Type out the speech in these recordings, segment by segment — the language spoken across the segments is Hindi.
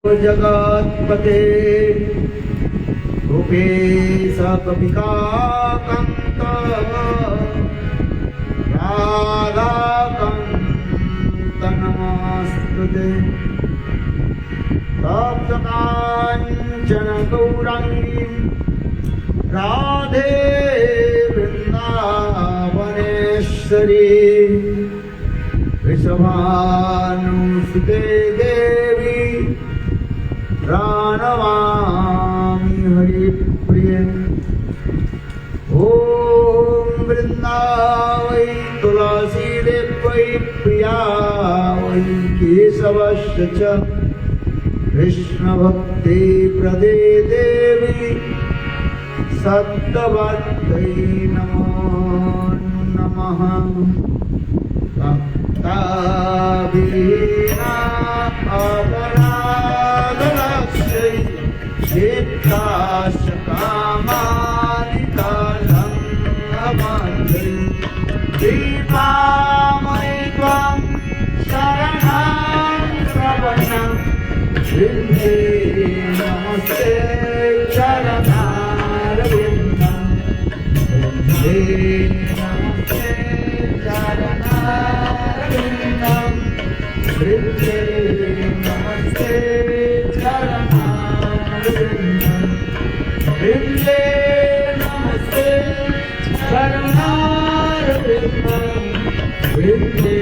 जगत्पते गोपेश कपिकान्त राधाकान्त नमस्तुते तप्तकाञ्चन गौराङ्गी राधे वृन्दावनेश्वरी वृषभानुसुते देवी प्रणमामि हरिप्रिये। ॐ वृन्दावै तुलसीदेव्यै प्रिया वै केशवस्य च कृष्णभक्ति प्रदे देवी सत्यवत्यै नमो नमः। भक्ताभिना अपराधलक्ष्यै चित्ताश्च कामादिकालं अवन्दै दीपामयि त्वं शरणं प्रपन्नं वृन्दे नमस्ते चरणारविन्दं वृन्दे नमस्ते चरणारविन्दं वृन्दे नमस्ते चरणारविन्दं वृन्दे नमस्ते चरणारविन्दं वृन्दे नमस्ते चरणारविन्दं वृन्दे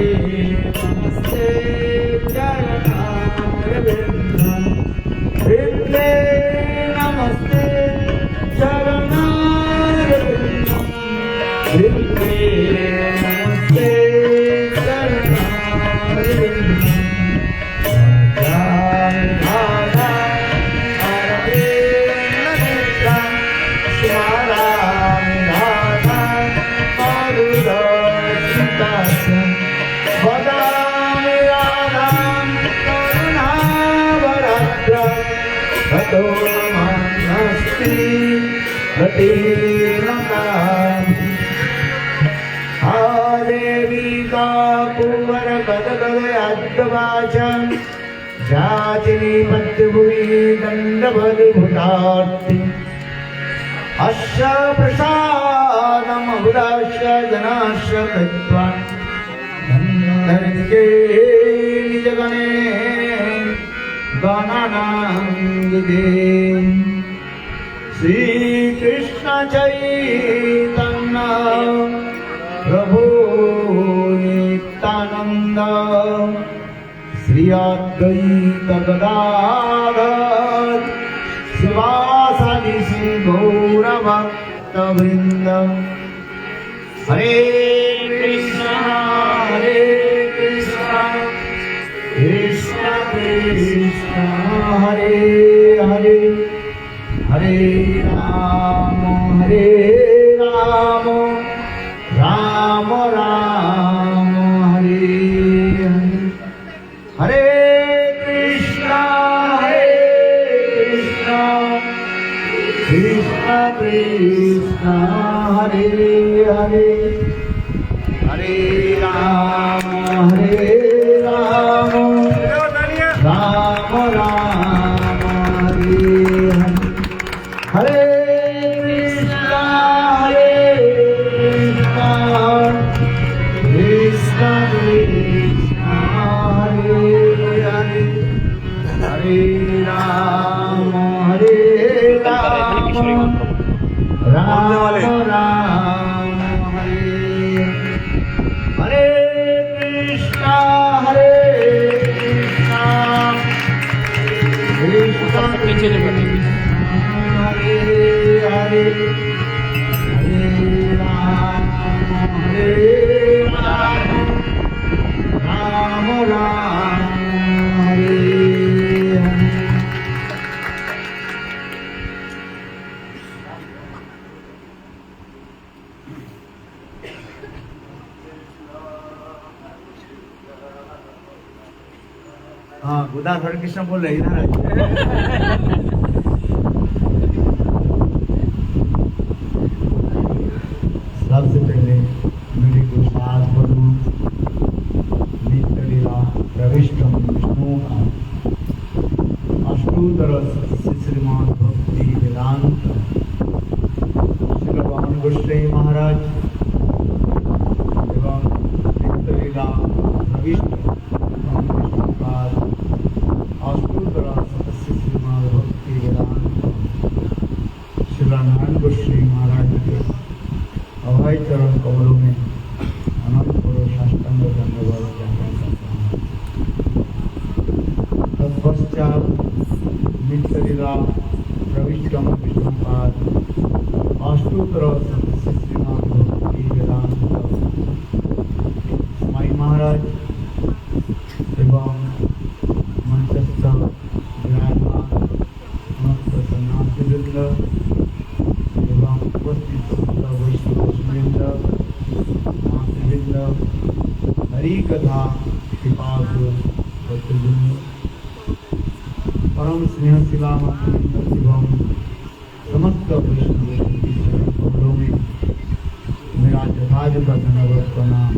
नमस्ते चरणारविन्दं वृन्दे नमस्ते जाचिनी मध्यभुवि दण्डवद्भुतार्ति अस्य प्रसादमहुदास्य जनास्य कृत्वा गन्धर्वे निजगणे गणानाङ्गिते श्रीकृष्ण चैतन्य प्रभु नित्यानन्द श्री अद्वैत गदाधर शिवासादि श्री गौरभक्तवृन्द। हरे कृष्ण कृष्ण कृष्ण हरे हरे हरे राम राम राम हरे हरे कृष्ण कृष्ण कृष्ण हरे हरे हरे राम राम राम हरे हरे कृष्ण कृष्ण कृष्ण हरे राम राम राम हरे हरे कृष्ण कृष्ण हरे हरे हरे राम राम राम हरे हरे। हाँ उधर हरे कृष्ण बोल रहे इधर सबसे पहले मेरे को साथ बधु नित्य लीला प्रविष्ट विष्णु का अष्टोत्तर श्रीमद् भक्ति वेदांत श्री भगवान गोस्वामी महाराज एवं नित्यलीला प्रविष्ट अष्टोत्तर श्रीमद् भक्ति वेदांत श्री नारायण गोस्वामी महाराज के अभय चरण कमलों में अनंत करोड़ साष्टांग दंडवत ज्ञापन करता हूँ। तत्पश्चात नित्यलीला प्रविष्टम विष्णुपाद अष्टोत्तर श्रीमद् भक्ति वेदांत स्वामी महाराज एवं मंचस्थ विराजमान समस्त सन्यासीवृंद एवं उपस्थित समस्त वैष्णववृंद मातृवृंद हरि कथा कृपासु भक्तवृंद परम स्नेहशिला मातृवृंद एवं समस्त वैष्णवों में मेरा यथायथ धन्यवाद प्रणाम।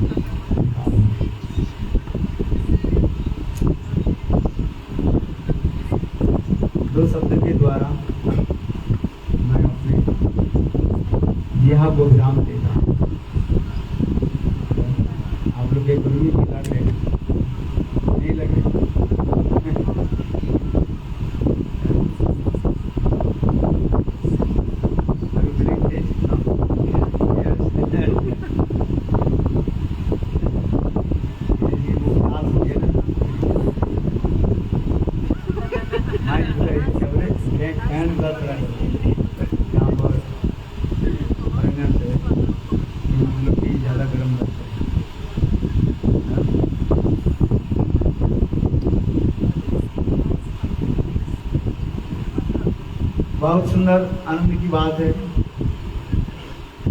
दो शब्द के द्वारा मैं अपने यह को विराम देता हूँ। आप लोग के गुरु जी लग रहे नहीं लगे? ज्यादा गर्म लगता है। बहुत सुंदर आनंद की बात है।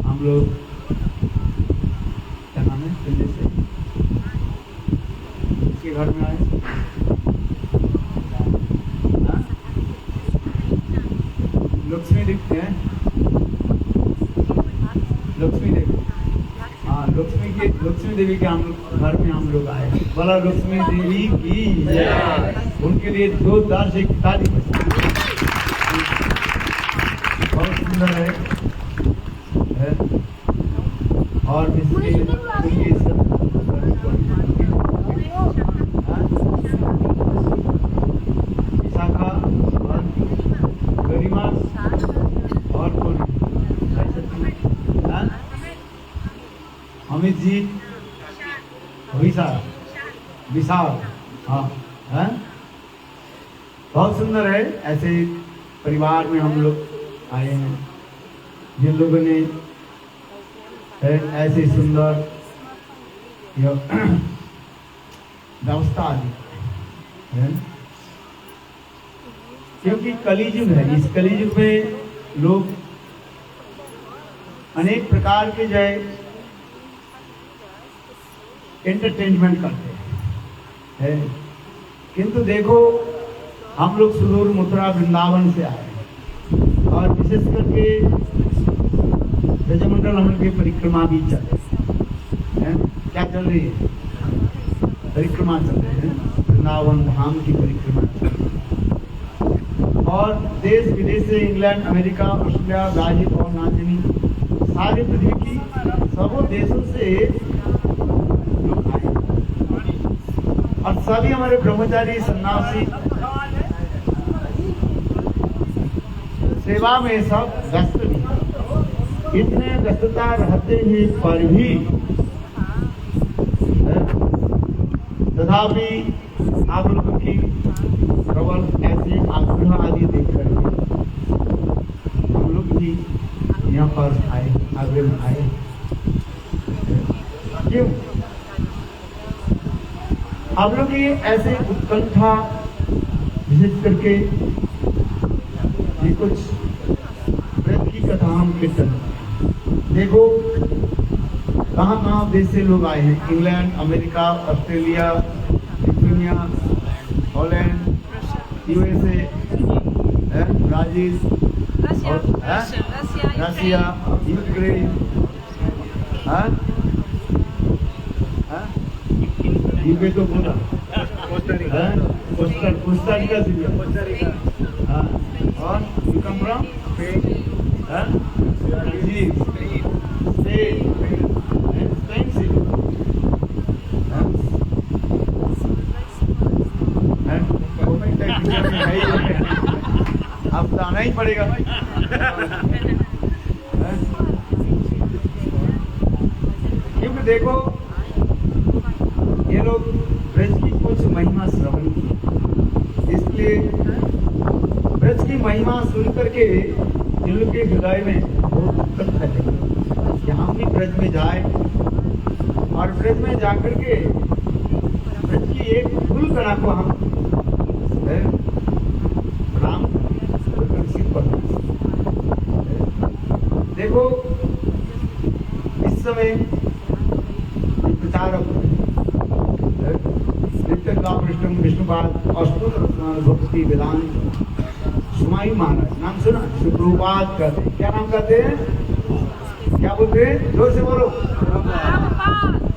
हम लोग क्या नाम है दिल्ली से उसके घर में आए। लक्ष्मी दिखते हैं, लक्ष्मी देवी। हाँ, लक्ष्मी देवी के हम घर में हम लोग आए। बोला लक्ष्मी देवी की जय। उनके लिए दो दार से ताली बजाई। बहुत सुंदर है। और इसके विशाखा और गरिमा और कौन अमित जी विशाल। हाँ है, बहुत सुंदर है। ऐसे परिवार में हम लोग आए हैं जिन लोगों ने ऐसे सुंदर व्यवस्था दी है। क्योंकि कलियुग है, इस कलियुग में लोग अनेक प्रकार के जो है एंटरटेनमेंट करते हैं। किंतु देखो हम लोग सुदूर मथुरा वृंदावन से आए और विशेष करके ब्रजमंडल हम लोग की परिक्रमा भी चल रही है। क्या चल रही है? परिक्रमा चल रही है, वृंदावन धाम की परिक्रमा चल रही है। और देश विदेश से इंग्लैंड, अमेरिका, ऑस्ट्रेलिया, ब्राजील और ना जानी सारे पृथ्वी की सबों देशों से लोग आए और सभी हमारे ब्रह्मचारी सन्यासी सेवा में सब व्यस्त भी। इतने व्यस्तता रहते ही पर भी तथापि आप लोगों की प्रबल ऐसे आग्रह आदि देख करके हम लोग भी यहाँ पर आए, आग्रह में आए। क्यों आप लोग की ऐसे उत्कंठा, विशेष करके ये कुछ व्रत की कथा हम कीर्तन। देखो कहाँ देश से लोग आए हैं। England, America, Australia, Lithuania, Holland, USA, Brazil, Russia, Ukraine, UK तो बोला, कोस्टा रिका से भी हाँ, और you come from Spain, Spain से अब तो आना ही पड़ेगा भाई। क्योंकि देखो ये लोग ब्रज की कुछ महिमा श्रवण की, इसलिए ब्रज की महिमा सुन करके इन लोग के हृदय में बहुत दुखद है कि हम भी ब्रज में जाए और ब्रज में जाकर के ब्रज की एक फूल कणा को हम राम देखो इस समय प्रचारक नित्य का पृष्ठम विष्णुपाद अस्तुत भक्ति वेदांत सुमाई महाराज नाम सुना, प्रभुपाद कहते हैं। क्या नाम कहते हैं, क्या बोलते हैं, जोर से बोलो,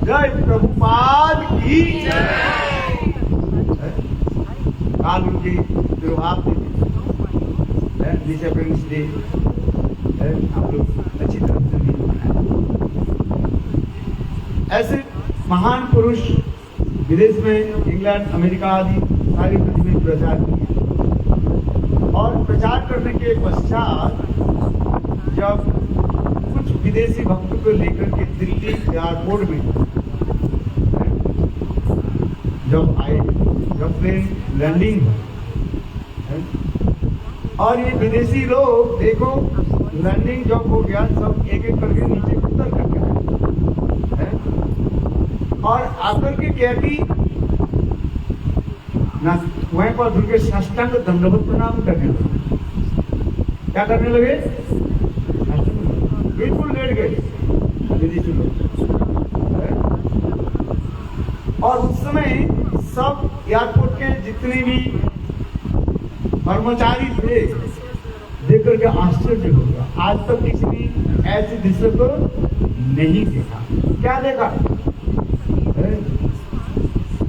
जय प्रभुपाद की जय। काल उनकी तिरुभाव डिसेंबरेंस डे आप लोग अच्छी तरह से नहीं मनाए। ऐसे महान पुरुष विदेश में इंग्लैंड अमेरिका आदि सारी पृथ्वी में प्रचार किए और प्रचार करने के पश्चात जब कुछ विदेशी भक्तों को लेकर के दिल्ली एयरपोर्ट में जब आए, जब प्लेन लैंडिंग और ये विदेशी लोग देखो लैंडिंग जब हो गया सब एक एक करके नीचे उतर करके आए और आकर के क्या की ना वहीं पर झुक के साष्टांग दंडवत प्रणाम करने लगे। क्या करने लगे, बिल्कुल लेट गए विदेशी लोग। और उस समय सब एयरपोर्ट के जितने भी कर्मचारी थे देख करके आश्चर्य हो गया। आज तक किसी ने ऐसे दृश्य को नहीं देखा। क्या देखा,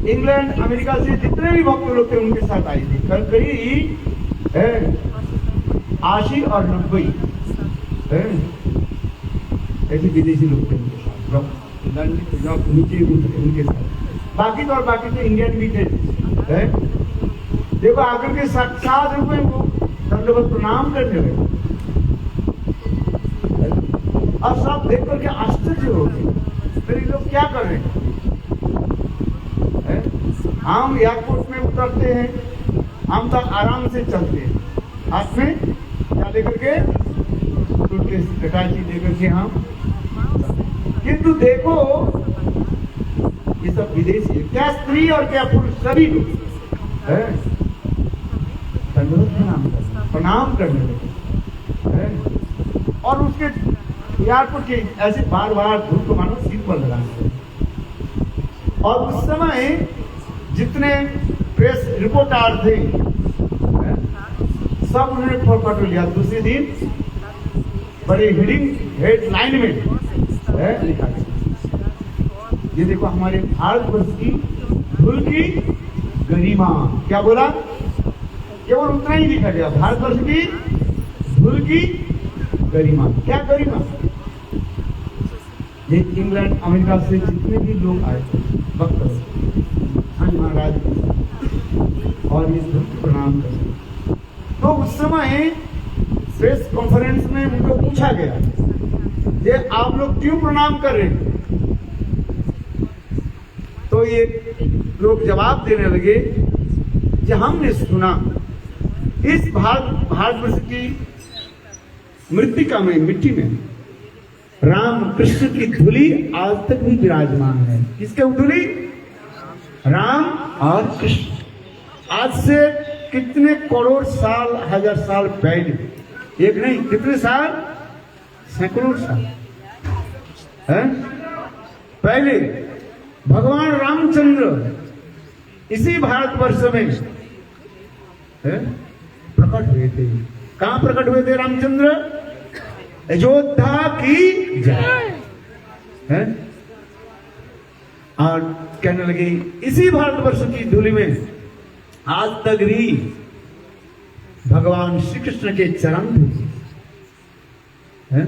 इंग्लैंड अमेरिका से जितने भी भक्त लोग थे उनके साथ आए थे, करीब 80 और 90 ऐसे विदेशी लोग थे उनके साथ, जब नीचे उतरे उनके साथ। बाकी तो और बाकी तो इंडियन भी थे। देखो आकर के साक्षात रूप में वो दंडवत प्रणाम करने लगे और सब देख करके आश्चर्य हो गए, फिर ये लोग क्या कर रहे हैं। हम एयरपोर्ट में उतरते हैं, हम तो आराम से चलते हैं, हाथ में क्या लेकर के, सूटकेस कटाची लेकर के हम, किंतु देखो ये सब विदेशी, क्या स्त्री और क्या पुरुष सभी लोग प्रणाम करने लगे और उसके एयरपोर्ट के ऐसे बार बार धूप को मानो सीट पर लगाने लगे। और उस समय जितने प्रेस रिपोर्टर थे सब उन्होंने फोटो लिया। दूसरे दिन बड़े हेडलाइन में लिखा गया, ये देखो हमारे भारतवर्ष की धूल की गरिमा। क्या बोला, केवल उतना ही लिखा गया, भारतवर्ष की धूल की गरिमा। क्या गरिमा, ये इंग्लैंड अमेरिका से जितने भी लोग आए भक्त महाराज और इस धूल को प्रणाम करते। तो उस समय प्रेस कॉन्फ्रेंस में उनको पूछा गया ये आप लोग क्यों प्रणाम कर रहे हैं। तो ये लोग जवाब देने लगे कि हमने सुना इस भारतवर्ष की मृतिका में, मिट्टी में राम कृष्ण की धूली आज तक भी विराजमान है। किसके धूली, राम और कृष्ण। आज से कितने करोड़ साल, हजार साल पहले, एक नहीं कितने साल, सैकड़ों साल पहले भगवान रामचंद्र इसी भारतवर्ष में प्रकट हुए थे। कहां प्रकट हुए थे रामचंद्र, अयोध्या की जय। और कहने लगे इसी भारतवर्ष की धूलि में आज तक भी भगवान श्री कृष्ण के चरण है।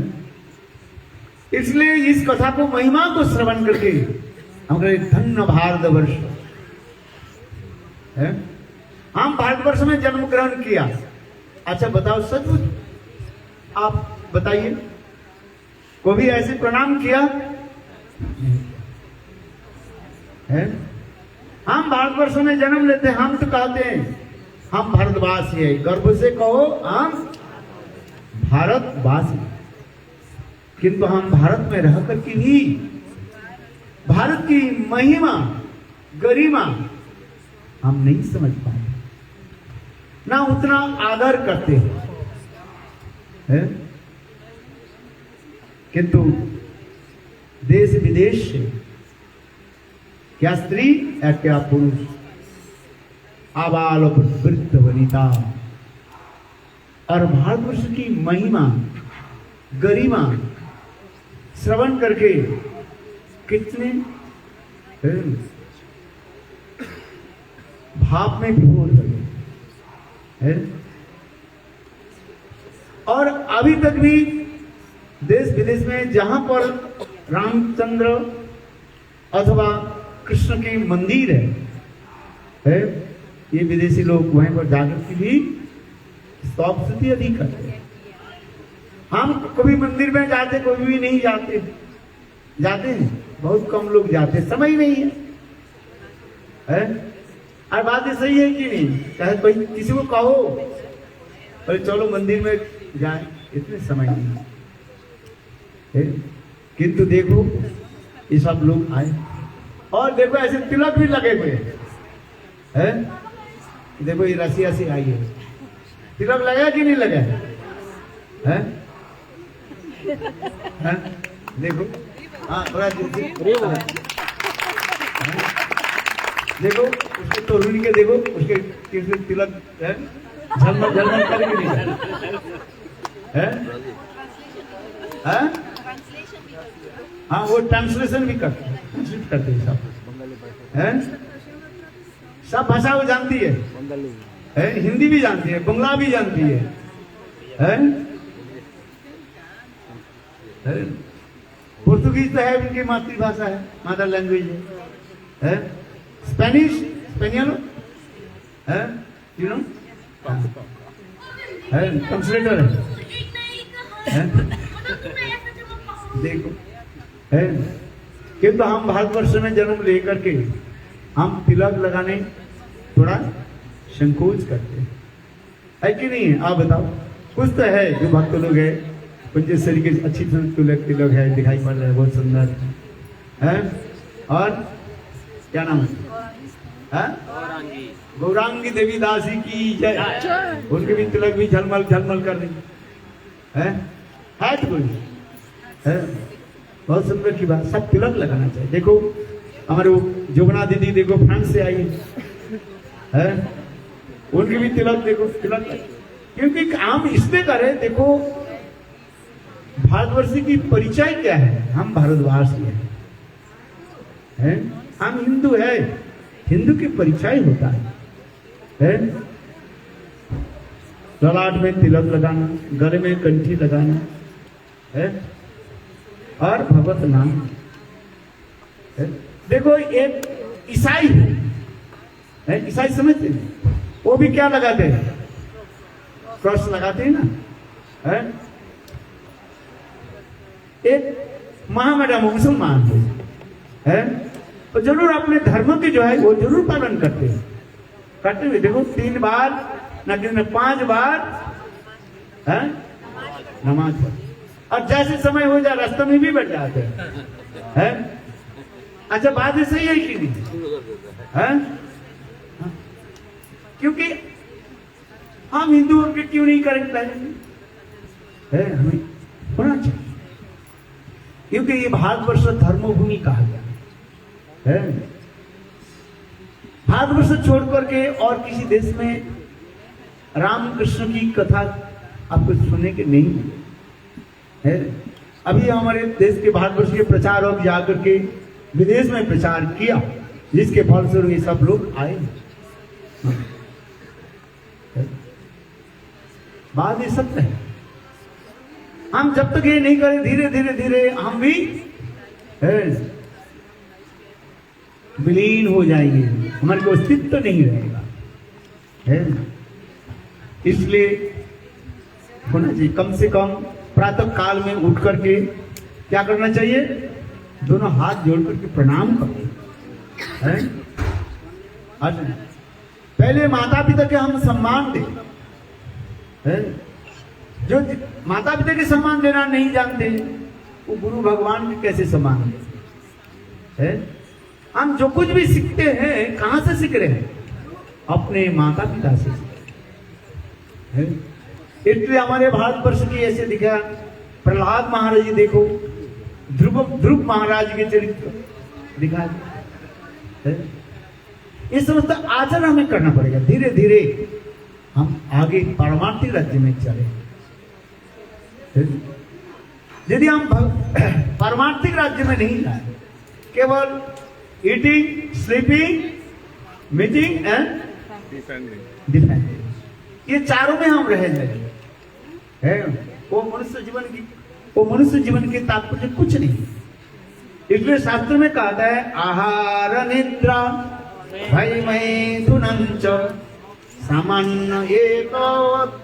इसलिए इस कथा को, महिमा को श्रवण करके हम कहे धन्य भारतवर्ष है। हम भारतवर्ष में जन्म ग्रहण किया। अच्छा बताओ, सचमुच आप बताइए, कोई ऐसे प्रणाम किया है? हम भारतवर्ष में जन्म लेते हैं, हम तो कहते हैं हम भारतवासी है। गर्व से कहो हम भारतवासी। किंतु हम भारत में रह करके भी भारत की महिमा, गरिमा हम नहीं समझ पाए, ना उतना आदर करते हैं। किंतु देश विदेश से, क्या स्त्री या क्या पुरुष, आबाल वृद्ध वनिता, और भारतवर्ष की महिमा, गरिमा श्रवण करके कितने भाव में विभोर गए है। और अभी तक भी देश विदेश में जहां पर रामचंद्र अथवा कृष्ण के मंदिर है, ये विदेशी लोग वहीं पर जाकर के भी स्तुति अधिक करते हैं। हम कभी मंदिर में जाते, कभी भी नहीं जाते। जाते हैं बहुत कम लोग जाते, समय नहीं है। और बात ये सही है कि नहीं? चाहे कोई किसी को कहो अरे चलो मंदिर में जाए, इतने समय नहीं है। किंतु देखो ये सब लोग आए, और देखो ऐसे तिलक भी लगे हुए हैं। देखो ये रसिया से आई है, तिलक लगा कि नहीं लगा है? देखो हाँ थोड़ा देखो उसके तोड़ने के, देखो उसके किसी तिलक है, झलमल झलमल करके नहीं है? हाँ वो ट्रांसलेशन भी करते हैं, ट्रांसलेट करते हैं सब है। सब भाषा वो जानती है, हिंदी भी जानती है, बंगला भी जानती है? पुर्तगीज तो है, उनकी मातृभाषा है, मदर लैंग्वेज है। स्पेनिश, स्पेनियल है, यू नो है, ट्रांसलेटर है। देखो है, किंतु हम भारतवर्ष में जन्म लेकर के हम तिलक लगाने थोड़ा संकोच करते है कि नहीं? आप बताओ, कुछ तो है जो भक्त लोग है, पंचेश्वरी के अच्छी तिलक है, दिखाई पड़ रहा है, बहुत सुंदर है। और क्या नाम है? गौरांगी देवी दासी की जय। उनके भी तिलक भी झलमल झलमल कर रही है तो कोई है, बहुत सुंदर की बात। सब तिलक लगाना चाहिए। देखो हमारे वो जोगना दीदी देखो फ्रांस से आई है, उनकी भी तिलक देखो, तिलक, क्योंकि हम इसलिए करें। देखो भारतवर्ष की परिचय क्या है? हम भारतवासी हैं, हम हिंदू है, हिंदू की परिचय होता है? ललाट में तिलक लगाना, गले में कंठी लगाना है, और भगवत नाम है। देखो एक ईसाई है, ईसाई समझते हैं, वो भी क्या लगाते हैं? क्रॉस लगाते हैं ना है? एक महामडा मुसलमान है, तो जरूर अपने धर्म की जो है वो जरूर पालन करते हैं, करते हुए। देखो 3 बार ना दिन 5 बार है नमाज पढ़, और जैसे समय हो जाए रास्ते में भी बैठ जाते हैं। अच्छा बात है, सही है कि नहीं है? क्योंकि हम हिंदू होकर क्यों नहीं करेंगे है? हमें होना चाहिए, क्योंकि ये भारतवर्ष धर्मभूमि कहा गया है। भारतवर्ष छोड़ करके और किसी देश में राम कृष्ण की कथा आपको सुनने के नहीं है। अभी हमारे देश के भारतवर्ष के प्रचारक जाकर के विदेश में प्रचार किया, जिसके फलस्वरूप ये सब लोग आए। बात ये सत्य है। हम जब तक ये नहीं करें, धीरे धीरे धीरे हम भी विलीन हो जाएंगे, हमारे को अस्तित्व तो नहीं रहेगा है। इसलिए होना चाहिए कम से कम प्रातः काल में उठ करके क्या करना चाहिए, दोनों हाथ जोड़ करके प्रणाम करो है। अच्छा, पहले माता पिता के हम सम्मान दें है। जो माता पिता के सम्मान देना नहीं जानते वो गुरु भगवान के कैसे सम्मान दें है। हम जो कुछ भी सीखते हैं कहां से सीख रहे हैं, अपने माता पिता से है। इसलिए हमारे भारतवर्ष की ऐसे दिखा, प्रहलाद महाराज जी देखो, ध्रुव महाराज के चरित्र दिखा है। ये समस्त आचरण हमें करना पड़ेगा, धीरे धीरे हम आगे पारमार्थिक राज्य में चले। यदि हम पारमार्थिक राज्य में नहीं जाए, केवल eating, sleeping, meeting and defending, ये चारों में हम रह जाएंगे है, वो मनुष्य जीवन के तात्पर्य कुछ नहीं। इसलिए शास्त्र में कहता है आहार निद्रा भय मैथुनञ्च सामान्य एक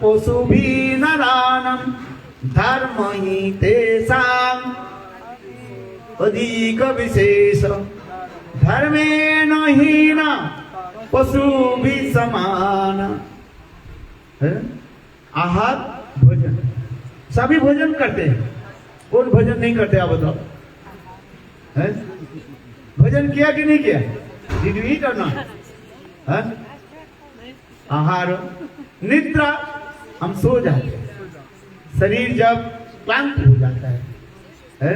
पशुभिः नराणां धर्म ही तेषाम् अधिक विशेष धर्मेण हीन पशुभिः समान है। आहार भोजन, सभी भोजन करते हैं, कौन भोजन नहीं करते आप बताओ है? भोजन किया कि नहीं किया, ही करना है। आहार निद्रा, हम सो जाते हैं, शरीर जब क्लांत हो जाता है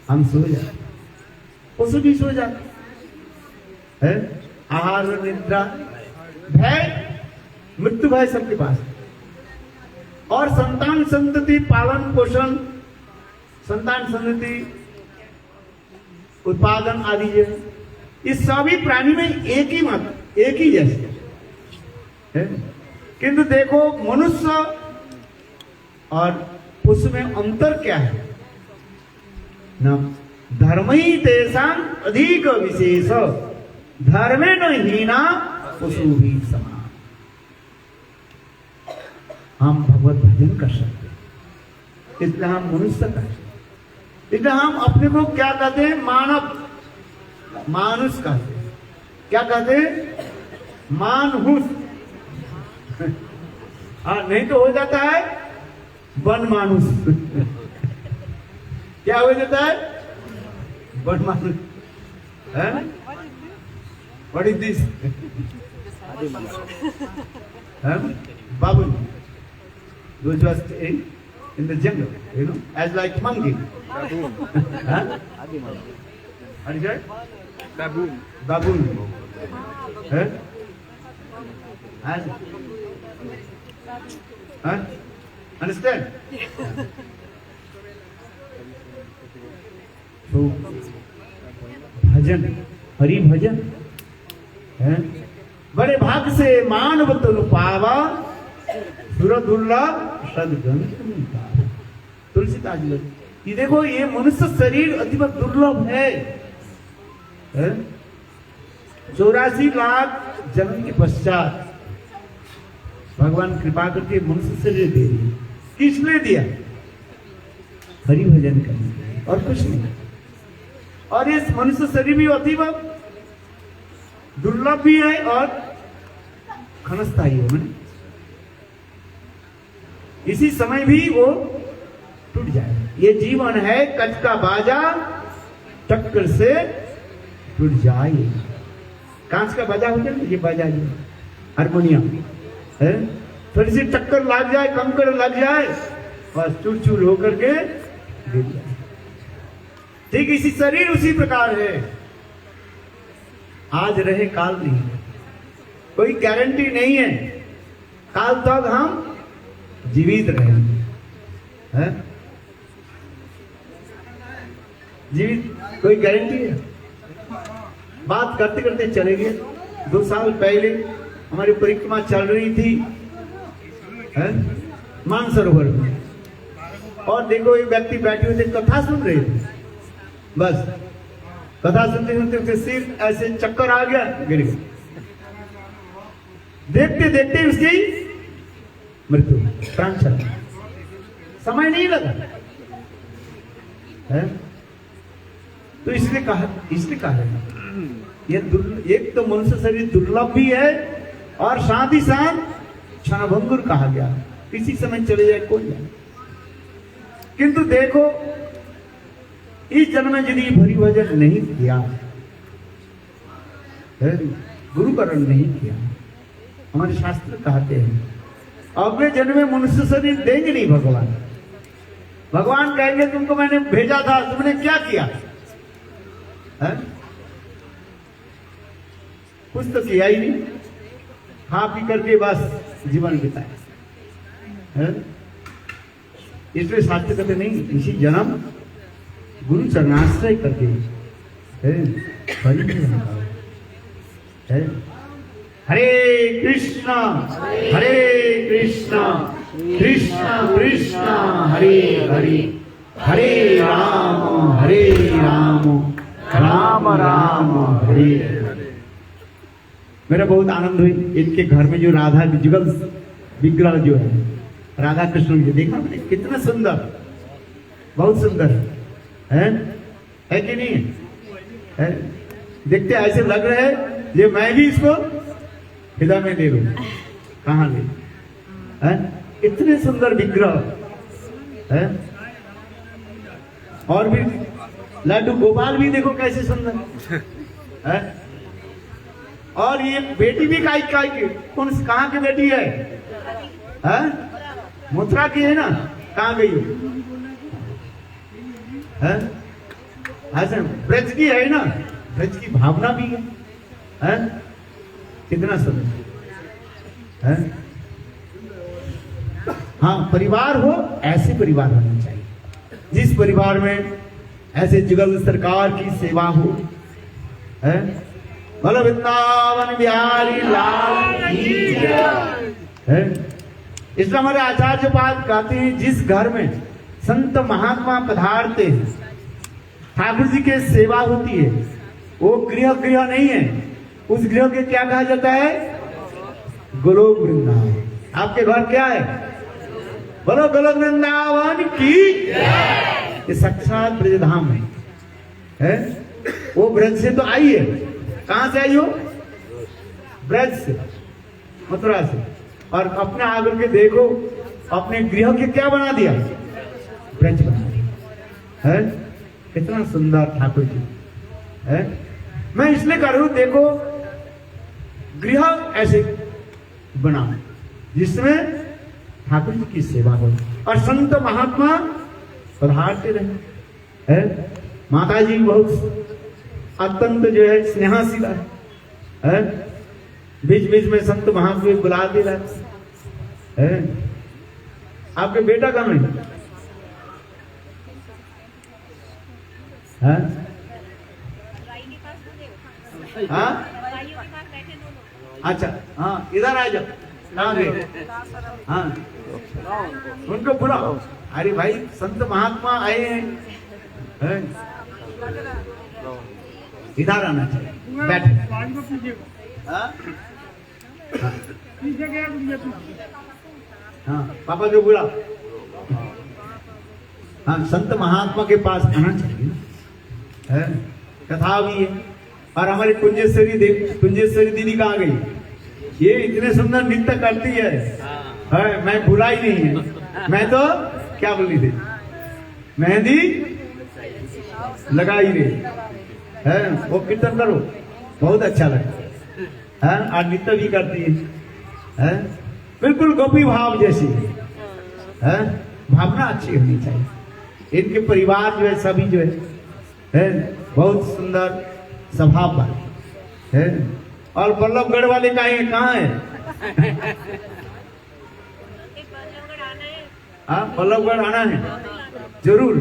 हम सो जाते हैं, पशु भी सो जाते है। आहार निद्रा, भय, मृत्यु भय सबके पास, और संतान संतति पालन पोषण, संतान संतति उत्पादन आदि जो इस सभी प्राणी में एक ही मत, एक ही जैसे है। किंतु देखो मनुष्य और पशु में अंतर क्या है ना, धर्म ही तेषां अधिक विशेष धर्मेण हीना पशुभिः समान। हम भगवत भजन कर सकते हैं, इसलिए हम मनुष्य कर सकते, इसलिए हम अपने को क्या कहते हैं, मानव, मानुष कहते हैं। क्या कहते हैं, मानहुस। हाँ, नहीं तो हो जाता है वन मानुष। क्या हो जाता है, वन मानुष है। What is this? Babu, those who are staying in the jungle, you know, as like monkey. Huh? What is that? Baboon. Baboon. Huh? Huh? Understand? So, भजन, हरि भजन है। बड़े भाग से मानव तनु पावा सुर दुर्लभ सद्गुण तुलसीदास जी। ये देखो, ये मनुष्य शरीर अति दुर्लभ है। 84 लाख जन्म के पश्चात भगवान कृपा करके मनुष्य शरीर दे दिया। किस लिए दिया, हरि भजन करने, और कुछ नहीं। और इस मनुष्य शरीर भी अति दुर्लभ भी है और क्षणस्थायी है। इसी समय भी वो टूट जाए। ये जीवन है कच का बाजा, टक्कर से टूट जाए। कांच का बाजा होता है, ये बाजा जो हारमोनियम है, थोड़ी सी टक्कर लग जाए, कंकड़ लग जाए, बस चूर चूर होकर के गिर जाए। ठीक इसी शरीर उसी प्रकार है, आज रहे काल नहीं, कोई गारंटी नहीं है काल तक हम जीवित रहेंगे है? जीवित कोई गारंटी है? बात करते करते चले गए। 2 साल पहले हमारी परिक्रमा चल रही थी है? मानसरोवर में। और देखो एक व्यक्ति बैठे हुए थे, कथा सुन रहे थे। बस कथा सुनते सुनते उसके सिर ऐसे चक्कर आ गया, गिर गया। देखते देखते उसकी मृत्यु, प्राण चला, समय नहीं लगा है। तो इसलिए कहा है ये एक तो मनुष्य शरीर दुर्लभ भी है और साथ ही साथ क्षणभंगुर कहा गया, किसी समय चले जाए कोई जाए। किंतु देखो इस जन्म में यदि भरी भजन नहीं किया, गुरुकरण नहीं किया, हमारे शास्त्र कहते हैं अगले जन्म में मनुष्य शरीर देंगे नहीं भगवान। भगवान कहेंगे तुमको मैंने भेजा था, तुमने क्या किया है? कुछ तो किया ही नहीं, खा पी करके बस जीवन बिताया। इसलिए शास्त्र कहते नहीं, इसी जन्म गुरु चरणाश्रय करके है। हरे कृष्णा कृष्ण कृष्ण हरे हरे, हरे राम राम राम हरे हरे। मेरा बहुत आनंद हुई इनके घर में जो राधा जुगल विग्रह जो है, राधा कृष्ण जी देखा मैंने, कितना सुंदर, बहुत सुंदर है कि नहीं है? देखते ऐसे लग रहे हैं ये मैं भी इसको हृदय में ले लूं, कहाँ ले है? इतने सुंदर विग्रह है। और भी लड्डू गोपाल भी देखो कैसे सुंदर है। और ये बेटी भी काय की, कौन कहाँ की बेटी है? मथुरा की है ना, कहाँ गई है? ऐसे ब्रज की है ना, ब्रज की भावना भी है। कितना सुंदर है। हाँ, परिवार हो ऐसे परिवार होना चाहिए जिस परिवार में ऐसे जुगल सरकार की सेवा हो है। बोलो वृंदावन बिहारी लाल की जय है। इसलिए हमारे आचार्य पाद कहते हैं जिस घर में संत महात्मा पधारते हैं, ठाकुर जी के सेवा होती है, वो गृह नहीं है, उस गृह के क्या कहा जाता है? गोलोक वृंदावन। आपके घर क्या है? बोलो गोलोक वृंदावन की। ये साक्षात ब्रजधाम है। वो ब्रज से तो आई है, कहां से आई हो? ब्रज से, मथुरा से। और अपने आगे के देखो, अपने गृह के क्या बना दिया? ब्रज बना दिया है। कितना सुंदर ठाकुर जी है। मैं इसलिए कर रहा हूं, देखो गृह ऐसे बनाओ जिसमें ठाकुर जी की सेवा हो और संत महात्मा पधारते रहे है। माता जी बहुत अत्यंत जो है स्नेहाशील है। बीच बीच में संत महात्मा बुला दे रहा है। आपके बेटा कहाँ है? हाँ अच्छा, हाँ इधर आ जाओ। कहाँ गए? हाँ उनको बुलाओ। अरे भाई संत महात्मा आए हैं, इधर आना चाहिए, बैठ। हाँ पापा जो बुलाओ। हाँ संत महात्मा के पास आना चाहिए है। कथा भी है। और हमारी कुंजेश्वरी दीदी कहाँ गई? ये इतने सुंदर नृत्य करती है, मैं भुला ही नहीं है। मैं तो क्या बोली थी, मेहंदी लगाई रही है। वो कीर्तन करो, बहुत अच्छा लगता है। और नृत्य भी करती है। बिल्कुल गोपी भाव जैसी है। भावना अच्छी होनी चाहिए। इनके परिवार जो है सभी जो है बहुत सुंदर स्वभाव वाले है। और बल्लभगढ़ वाले कहाँ है? हाँ बल्लभगढ़ आना है जरूर।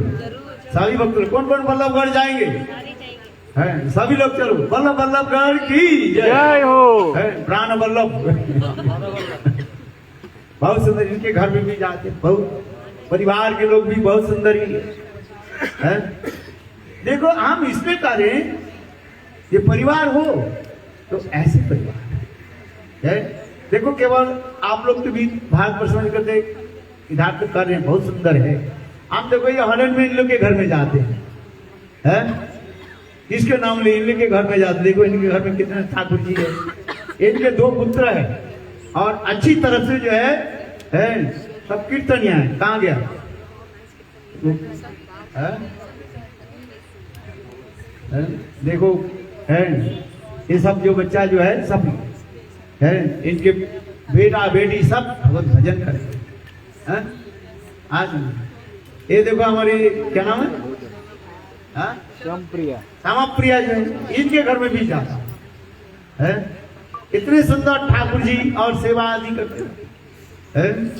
सभी भक्त कौन कौन बल्लभगढ़ जाएंगे? है सभी लोग चलो। बल्लभगढ़ की जय हो। प्राण बल्लभ बहुत सुंदर, इनके घर में भी जाते, बहुत परिवार के लोग भी बहुत सुंदर ही है। देखो हम इसमें करें, ये परिवार हो तो ऐसे परिवार है। देखो केवल आप लोग तो भी भारत पर समझ करते इधर तो कर रहे हैं, बहुत सुंदर है। हम देखो ये हॉलैंड में इन लोग के घर में जाते हैं, किसके नाम ले, इन लोग के घर में जाते। देखो इनके घर में कितने ठाकुर जी है, इनके 2 पुत्र है और अच्छी तरह से जो है सब कीर्तनिया है। कहाँ गया है? देखो है ये सब जो बच्चा जो है सब है, इनके बेटा बेटी सब भगवत भजन करते हैं। आज ये देखो हमारी क्या नाम है, श्यामा जो है, इनके घर में भी जाता है। इतने सुंदर ठाकुर जी और सेवा आदि करते हैं।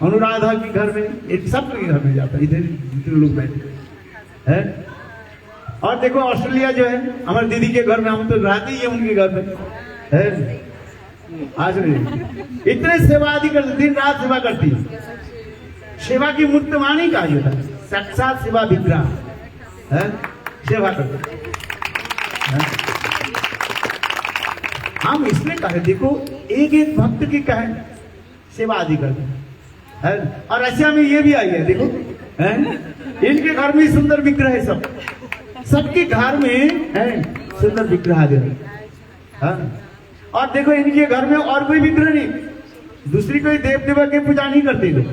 अनुराधा के घर में, इन सब के घर में जाता है, इधर जितने लोग बैठे हैं। और देखो ऑस्ट्रेलिया जो है, हमारी दीदी के घर में, हम तो रहते ही है उनके घर में है। आज इतने सेवा आदि करते, दिन रात सेवा करती है। सेवा की मूर्तवाणी कहा जाता है, साक्षात सेवा विग्रह है, सेवा करते हैं। हम इसलिए कहे, देखो एक एक भक्त की कहे सेवा आदि करते हैं। और रशिया में ये भी आई है, देखो है, इनके घर में सुंदर विग्रह है, सबके घर में है सुंदर विग्रह है। और देखो इनके घर में और कोई विग्रह नहीं, दूसरी कोई देव देवा की पूजा नहीं करते लोग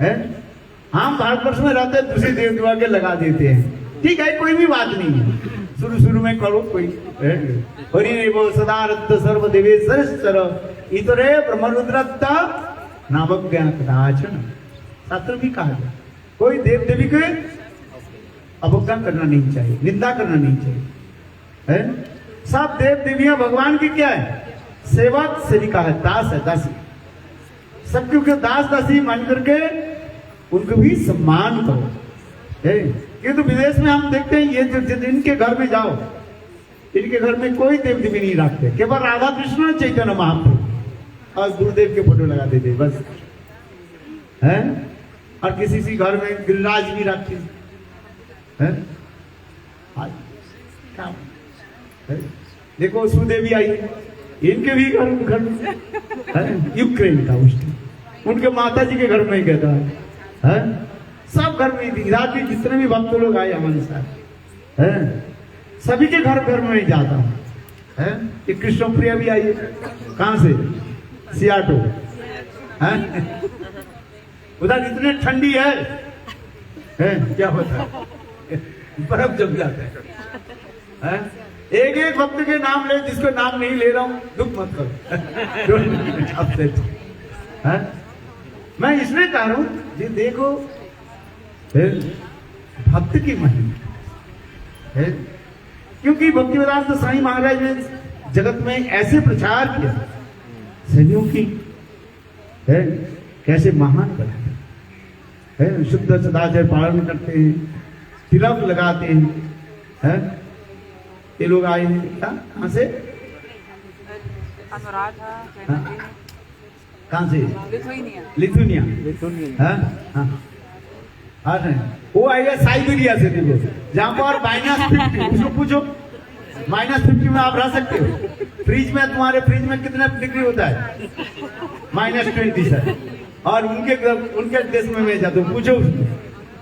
है। हम भारतवर्ष में रहते हैं, दूसरे देव देवा के लगा देते हैं, ठीक है, कोई भी बात नहीं है। शुरू में करो कोई हरि बोल सदा रत्त सर्व देवेश्वर इतरे ब्रह्मरुद्रत्त नावज्ञा कदाचन। शास्त्र भी कहा गया कोई देव देवी के अवज्ञा करना नहीं चाहिए, निंदा करना नहीं चाहिए है। सब देव देवियां भगवान की क्या है, सेवक सेविका है, दास है, दासी। सब क्योंकि दास दासी मान करके उनको भी सम्मान करो है। ये तो विदेश में हम देखते हैं, ये जो इनके घर में जाओ, इनके घर में कोई देव देवी नहीं रखते, केवल राधा कृष्ण चैतन्य महाप्रभु और गुरुदेव के फोटो लगा देते बस है। और किसी घर में गिरिराज भी रखते है। देखो सुदेवी आई, इनके भी घर में यूक्रेन था उस टाइम, उनके माता जी के घर में कहता है। सब घर में इधर भी जितने भी भक्त लोग आए हमारे साथ है, सभी के घर में जाता हूँ है। ये कृष्ण प्रिया भी आई है, कहाँ से, सियाटो है। उधर इतनी ठंडी है क्या होता है, बर्फ जम जाता है। एक एक भक्त के नाम ले, जिसको नाम नहीं ले रहा हूं दुख मत करो मैं इसलिए कह रहा हूं जी, देखो भक्त की महिमा है। क्योंकि भक्ति वेदांत साईं महाराज ने जगत में ऐसे प्रचार किया, सदियों की है, कैसे महान बनाया है। शुद्ध सदाचार पालन करते हैं, तिलक लगाते हैं। ये लोग आए हैं कहाँ से, कहाँ से, लिथुनिया वो आएगा साइबेरिया से। देखो जहाँ पर -50, उसको पूछो -50 में आप रह सकते हो। फ्रिज में, तुम्हारे फ्रिज में कितना डिग्री होता है, -20 सर। और उनके देश में मैं जाता हूँ, पूछो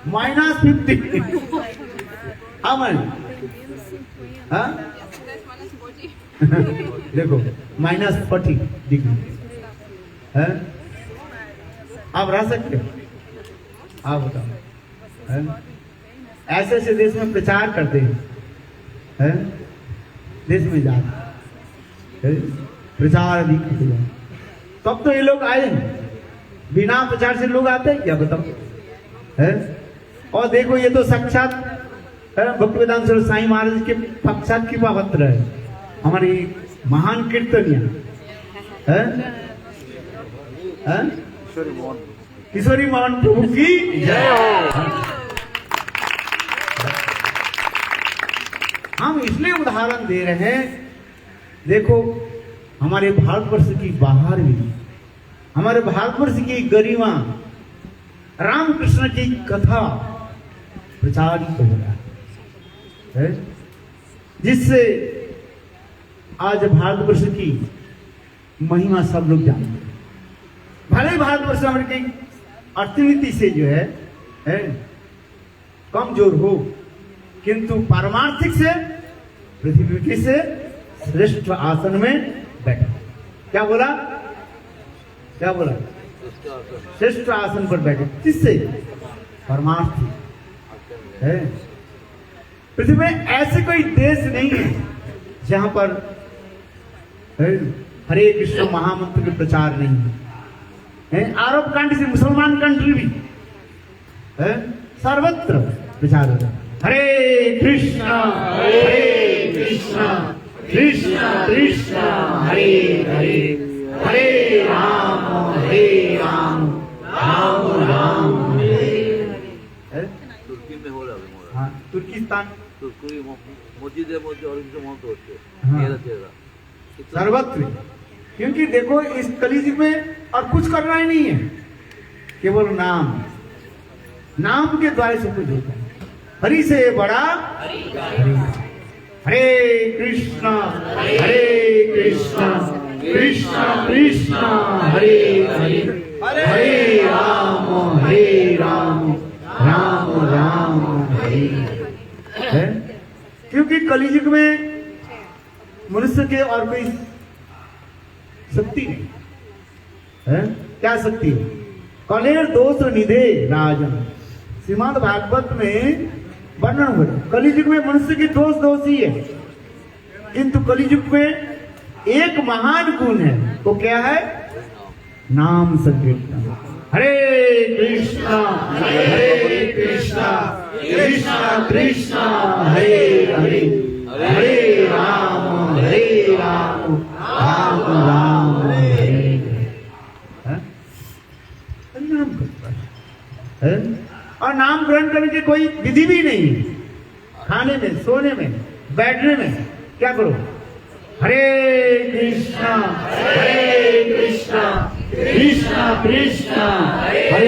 -50। हाँ देखो -40 डिग्री है, आप रह सकते हो, आप बताओ। ऐसे ऐसे देश में प्रचार करते हैं, देश में जाते प्रचार भी करते हैं, तब तो ये लोग आए। बिना प्रचार से लोग आते हैं क्या, बताओ है। और देखो ये तो साक्षात भक्ति वेदांत साईं महाराज के साक्षात कृपा पत्र है, हमारी महान कीर्तनिया है। किशोरी मोहन प्रभु की जय हो। हम इसलिए उदाहरण दे रहे हैं, देखो हमारे भारतवर्ष की बाहर भी हमारे भारतवर्ष की गरिमा, रामकृष्ण की कथा प्रचारित हो रहा है, जिससे आज भारतवर्ष की महिमा सब लोग जानते हैं। भले ही भारतवर्ष हमारे की अर्थनीति से जो है कमजोर हो, किंतु पारमार्थिक से पृथ्वी के से श्रेष्ठ आसन में बैठा। क्या बोला? क्या बोला? श्रेष्ठ आसन पर बैठे। किससे? परमार्थिक है। पृथ्वी में ऐसे कोई देश नहीं है जहां पर हरे कृष्ण महामंत्र के प्रचार नहीं है। अरब कंट्री से मुसलमान कंट्री भी सर्वत्र प्रचार हो रहा है। हरे कृष्णा कृष्ण कृष्ण हरे हरे, हरे राम राम राम हरे। तुर्की में हो रहा है। हाँ, तुर्किस्तान तुर्की मस्जिद और इनके महत्व होते हाँ। सर्वत्र, क्योंकि देखो इस कलयुग में और कुछ करना ही नहीं है, केवल नाम, नाम के द्वारा सब कुछ होता है। हरि से बड़ा हरि। हरे कृष्णा कृष्ण कृष्ण हरे हरे, हरे राम राम राम हरे है। क्योंकि कलयुग में मनुष्य के और कोई शक्ति नहीं है। क्या शक्ति है? कलेर दोष निधे राजन, श्रीमद् भागवत में वर्णन हो रहा है। कलयुग में मनुष्य की दोष ही है, किंतु कलयुग में एक महान गुण है। वो क्या है? नाम संकीर्तन। हरे कृष्णा कृष्ण कृष्ण हरे हरे, हरे राम राम राम हरे। नाम करता है और नाम ग्रहण करने की कोई विधि भी नहीं है। खाने में, सोने में, बैठने में क्या करो? हरे कृष्णा कृष्ण कृष्ण हरे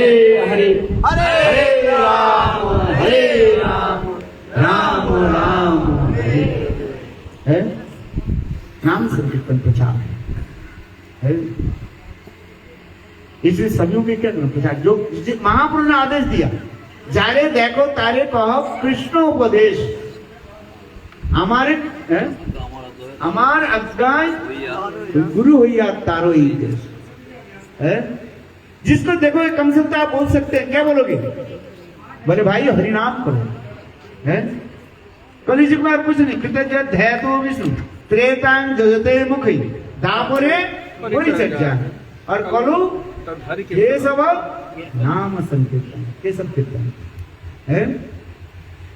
हरे, हरे राम राम राम हरे है। नाम संकीर्तन प्रचार है। इसलिए सभी के क्या करना प्रचार? जो महाप्रभु ने आदेश दिया, जारे देखो तारे कहो कृष्ण उपदेश, हमारे हमार अज्ञान गुरु हुई तारो ही देश है। जिसको देखो कम से कम आप बोल सकते हैं, क्या बोलोगे? बोले भाई हरिनाम करो है। कलयुग में कुछ नहीं, कृतज्ञ धैतो विष्णु त्रेतांग जजते मुखी दापरे कोई चर्चा और कलु ये सब नाम संकीर्तन, ये सब कीर्तन है।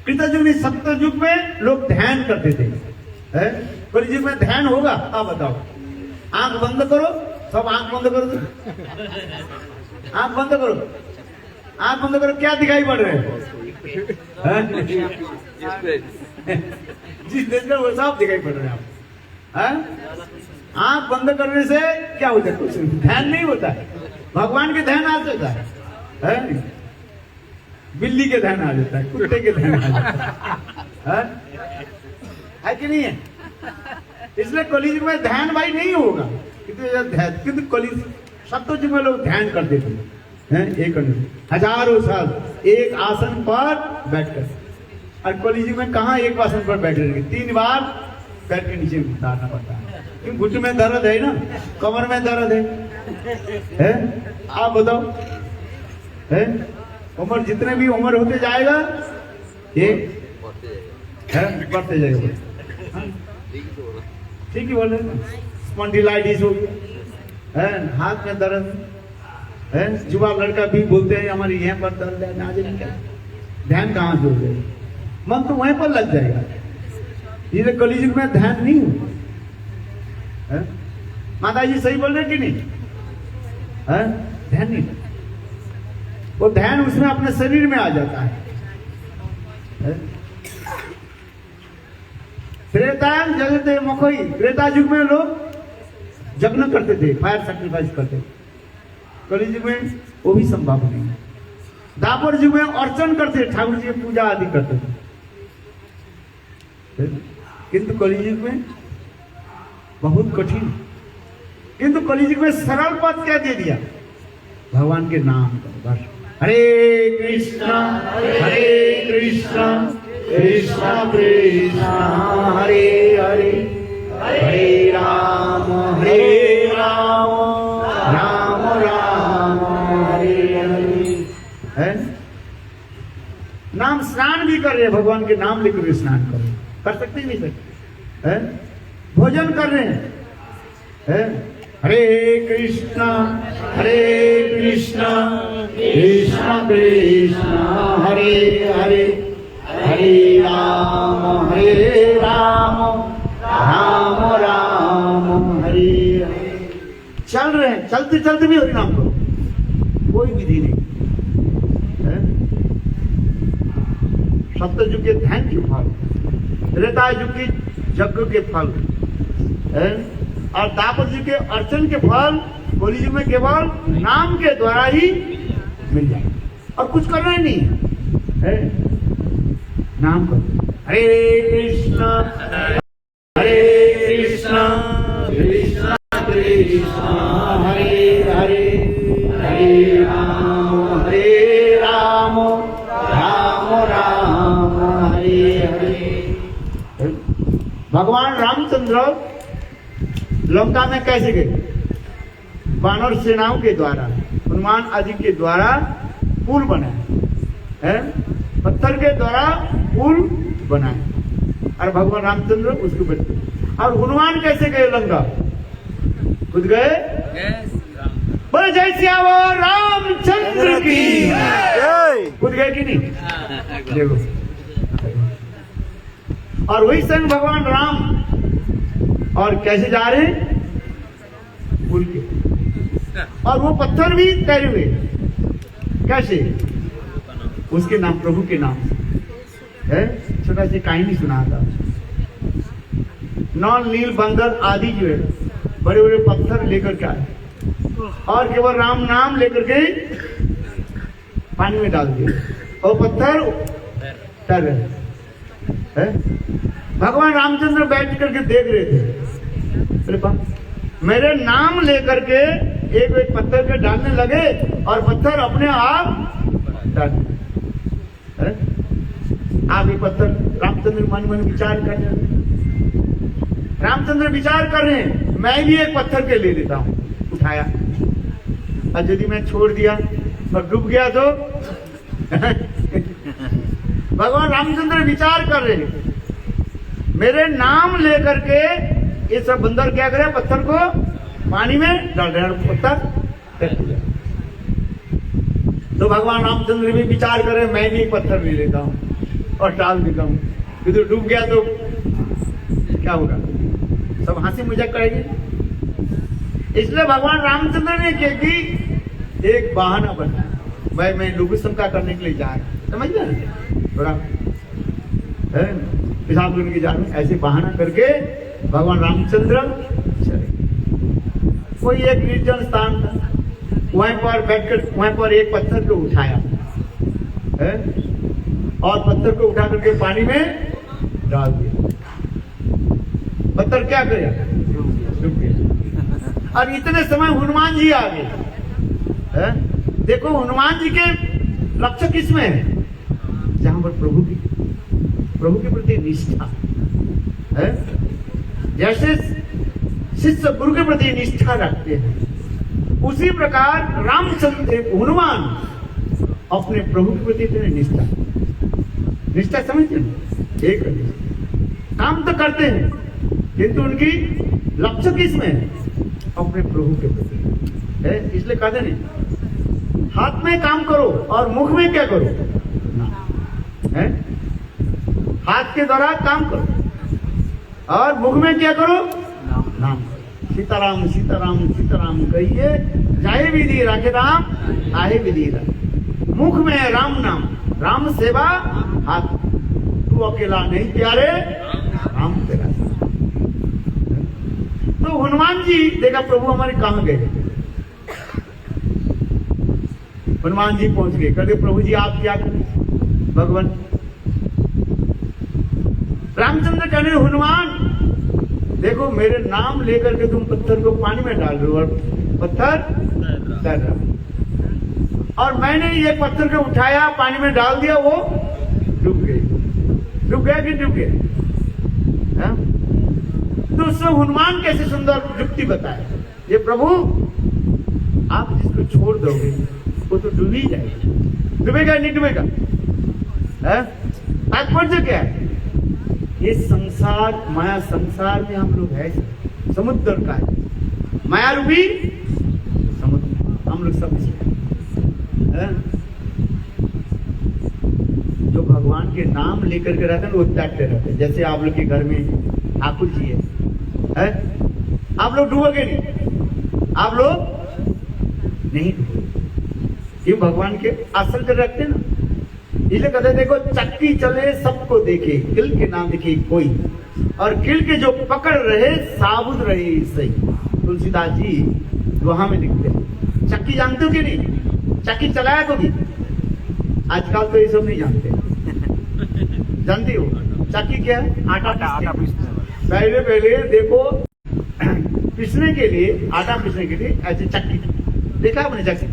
कृतयुग में, सप्तयुग में लोग ध्यान करते थे है। कलयुग में ध्यान होगा? आप बताओ। आंख बंद करो, सब आंख बंद करो, आंख बंद करो, आंख बंद करो। क्या दिखाई पड़ रहे हैं? जिस देश में वो सब दिखाई पड़ रहे हैं आप। आंख बंद करने से क्या होता है? कुछ ध्यान नहीं होता है। भगवान के ध्यान आ जाता है, बिल्ली के ध्यान आ जाता है, कुत्ते के ध्यान आ जाता है कि नहीं है? इसलिए कलयुग में ध्यान भाई नहीं होगा, किंतु कलयुग सप्तयुग में लोग ध्यान करते थे एक हजारों साल एक आसन पर बैठकर। और कलयुग में कहाँ एक आसन पर बैठे रहेंगे? 3 बार पैर के नीचे उतारना पड़ता है, क्योंकि घुटने में दर्द है ना, कमर में दर्द है? आप बताओ है? उम्र जितने भी उम्र होते जाएगा ये बढ़ते जाएगा। ठीक ही बोल रहे, स्पॉन्डिलाइटिस हो गया है, हाथ में दर्द है। युवा लड़का भी बोलते हैं हमारे यहाँ पर दर्द है, ना जाने क्या। ध्यान कहाँ से हो जाएगा? मन तो वहीं पर लग जाएगा। ये कलयुग में ध्यान नहीं हो। माता जी सही बोल रहे कि नहीं? ध्यान नहीं, वो ध्यान उसमें अपने शरीर में आ जाता है। त्रेतायुग जगते मुखई, त्रेता युग में लोग यज्ञ करते थे, फायर सैक्रिफाइस करते थे। कलयुग में वो भी संभव नहीं है। द्वापर युग में अर्चन करते, ठाकुर जी की पूजा आदि करते थे, किंतु कलयुग में बहुत कठिन। किंतु कलयुग में सरल पद क्या दे दिया? भगवान के नाम का बस। हरे कृष्णा कृष्णा कृष्णा हरे हरे, हरे राम राम राम हरे हरे। है नाम स्नान भी कर रहे हैं, भगवान के नाम लेकर के स्नान कर सकते नहीं सकते है? भोजन कर रहे हैं है? हरे कृष्णा कृष्णा कृष्णा हरे हरे, हरे राम राम राम हरे हरे। चल रहे हैं, चलते चलते भी हरि नाम करो, कोई विधि नहीं है? सप्तयुग के ध्यान के फल, त्रेता युग के यज्ञ के फल है? और द्वापर युग के अर्चन के फल कलयुग में केवल नाम के द्वारा ही मिल जाए, और कुछ करना ही नहीं है। नाम करो, हरे कृष्णा कृष्णा कृष्णा हरे हरे, हरे राम राम हरे हरे। भगवान रामचंद्र लंका में कैसे गए? वानर सेनाओं के द्वारा, हनुमान आदि के द्वारा पुल बनाए है, पत्थर के द्वारा पुल बनाए, और भगवान रामचंद्र उसको बैठे। और हनुमान कैसे गए लंका? खुद गए? बोले जय सियावर रामचंद्र की, खुद गए कि नहीं? देखो, और वही संग भगवान राम और कैसे जा रहे हैं? पुल के, और वो पत्थर भी तैरे हुए कैसे? उसके नाम, प्रभु के नाम है। छोटा सी कहानी सुना था, नॉन नील बंदर आदि जो है बड़े बड़े पत्थर लेकर के आए, और केवल राम नाम लेकर के पानी में डाल दिए, और पत्थर तैर रहे है। भगवान रामचंद्र बैठ करके देख रहे थे, अरे मेरे नाम लेकर के एक एक पत्थर के डालने लगे, और पत्थर अपने आप डालने। आप ये पत्थर, रामचंद्र मन मन विचार कर रहे हैं, रामचंद्र विचार कर रहे हैं, मैं भी एक पत्थर के ले लेता हूं, उठाया, और यदि मैं छोड़ दिया और डूब गया तो भगवान रामचंद्र विचार कर रहे हैं, मेरे नाम लेकर के ये सब बंदर क्या करे? पत्थर को पानी में डाल रहे हैं, पत्थर। तो भगवान रामचंद्र भी विचार करे, मैं भी एक पत्थर ले लेता हूँ और डाल देता हूँ, तो डूब गया तो क्या होगा? सब हंसी मजाक करेंगे। इसलिए भगवान रामचंद्र ने किया कि एक बहाना बना, भाई मैं लोगों शंका करने के लिए जा रहा हूँ, समझ गया? थोड़ा पेशाब करने के जा रहा हूँ, ऐसे बहाना करके भगवान रामचंद्र चले। कोई एक निर्जन स्थान था, वहीं पर बैठकर वहीं पर एक पत्थर को उठाया है, और पत्थर को उठा करके पानी में डाल दिया। पत्थर क्या करे? डूब गया। और इतने समय हनुमान जी आ गए। देखो हनुमान जी के लक्ष्य किसमें है? जहां पर प्रभु के प्रति निष्ठा है। जैसे शिष्य गुरु के प्रति निष्ठा रखते हैं, उसी प्रकार रामचंद्र हनुमान अपने प्रभु के प्रति निष्ठा समझते हैं। एक काम तो करते हैं, किंतु उनकी लक्ष्य किसमें है? अपने प्रभु के प्रति है। इसलिए कहते नहीं, हाथ में काम करो और मुख में क्या करो ना है। हाथ के द्वारा काम करो और मुख में क्या करो? नाम करो। सीताराम सीताराम सीताराम कहिए, जाए विधि राखे राम, आए विधि राम। मुख में राम नाम, राम सेवा हाथ। तू अकेला नहीं प्यारे, राम तेरा। तो हनुमान जी देखा प्रभु हमारे कहां गए, हनुमान जी पहुंच गए, कहते प्रभु जी आप क्या करें भगवान। रामचंद्र कहने हनुमान देखो मेरे नाम लेकर के तुम पत्थर को पानी में डाल रहे हो और पत्थर तैर रहा, और मैंने ये पत्थर को उठाया पानी में डाल दिया, वो डूब गए। डूब गया कि डूब गया? तो उससे हनुमान कैसे सुंदर युक्ति बताए, ये प्रभु आप जिसको छोड़ दोगे वो तो डूब ही जाएगा। डूबेगा नहीं डूबेगा? तात्पर्य क्या है? ये संसार माया संसार में हम लोग है, समुद्र का है, माया रूपी समुद्र हम लोग सब है। जो भगवान के नाम लेकर के रहते हैं वो तैरते रहते हैं। जैसे आप लोग के घर में ठाकुर जी है? आप लोग डूबोगे नहीं, आप लोग नहीं डूबोगे। ये भगवान के आसन कर रखते हैं ना, इसलिए कहते देखो चक्की चले सबको देखे, किल के नाम देखे कोई, और किल के जो पकड़ रहे साबुत रहे सही। तुलसीदास जी दोहा में लिखते हैं। चक्की जानते हो कि नहीं? चक्की चलाया कभी? आजकल तो ये सब नहीं जानते। जानती हो चक्की क्या है? आटा पीसने। पहले देखो पीसने के लिए, आटा पीसने के लिए ऐसे चक्की देखा आपने? चक्की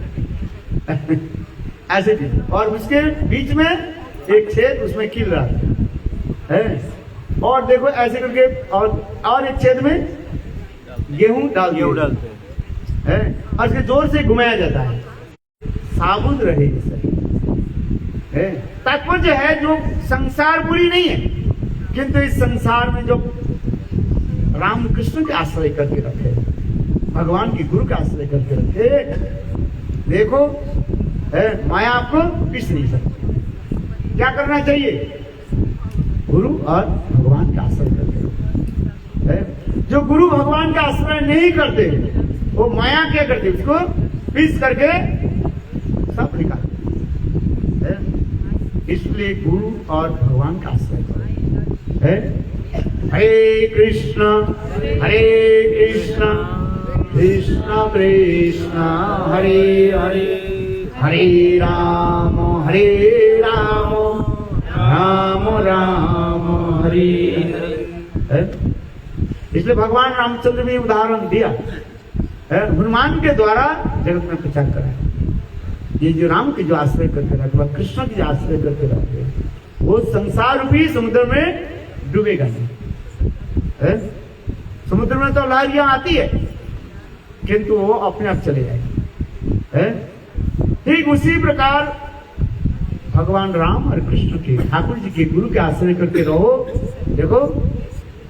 ऐसे भी, और उसके बीच में एक छेद, उसमें कील रहा है, और देखो ऐसे करके, और एक छेद में गेहूं डालते हैं, और इसके जोर से घुमाया जाता है, साबुत रहे है। तात्पर्य है जो संसार बुरी नहीं है, किंतु इस संसार में जो रामकृष्ण के आश्रय करके रखे, भगवान की गुरु का आश्रय करके रखे, देखो माया आपको पीस नहीं सकती। क्या करना चाहिए? गुरु और भगवान का आश्रय करते। जो गुरु भगवान का आश्रय नहीं करते वो माया क्या करते? उसको पीस करके सब निकालते। इसलिए गुरु और भगवान का आश्रय करो। हरे कृष्ण कृष्ण कृष्ण हरे हरे, हरे राम राम राम हरे हरे। इसलिए भगवान रामचंद्र ने उदाहरण दिया, हनुमान के द्वारा जगत में प्रचार करा। ये जो राम के जो आश्रय करके रखे, कृष्ण के जो आश्रय करके रखे, वो संसार रूपी समुद्र में डूबेगा नहीं। समुद्र में तो लहरियां आती है, किंतु वो अपने आप चले जाएगी। ठीक उसी प्रकार भगवान राम और कृष्ण के, ठाकुर जी के गुरु के आश्रय करके रहो। देखो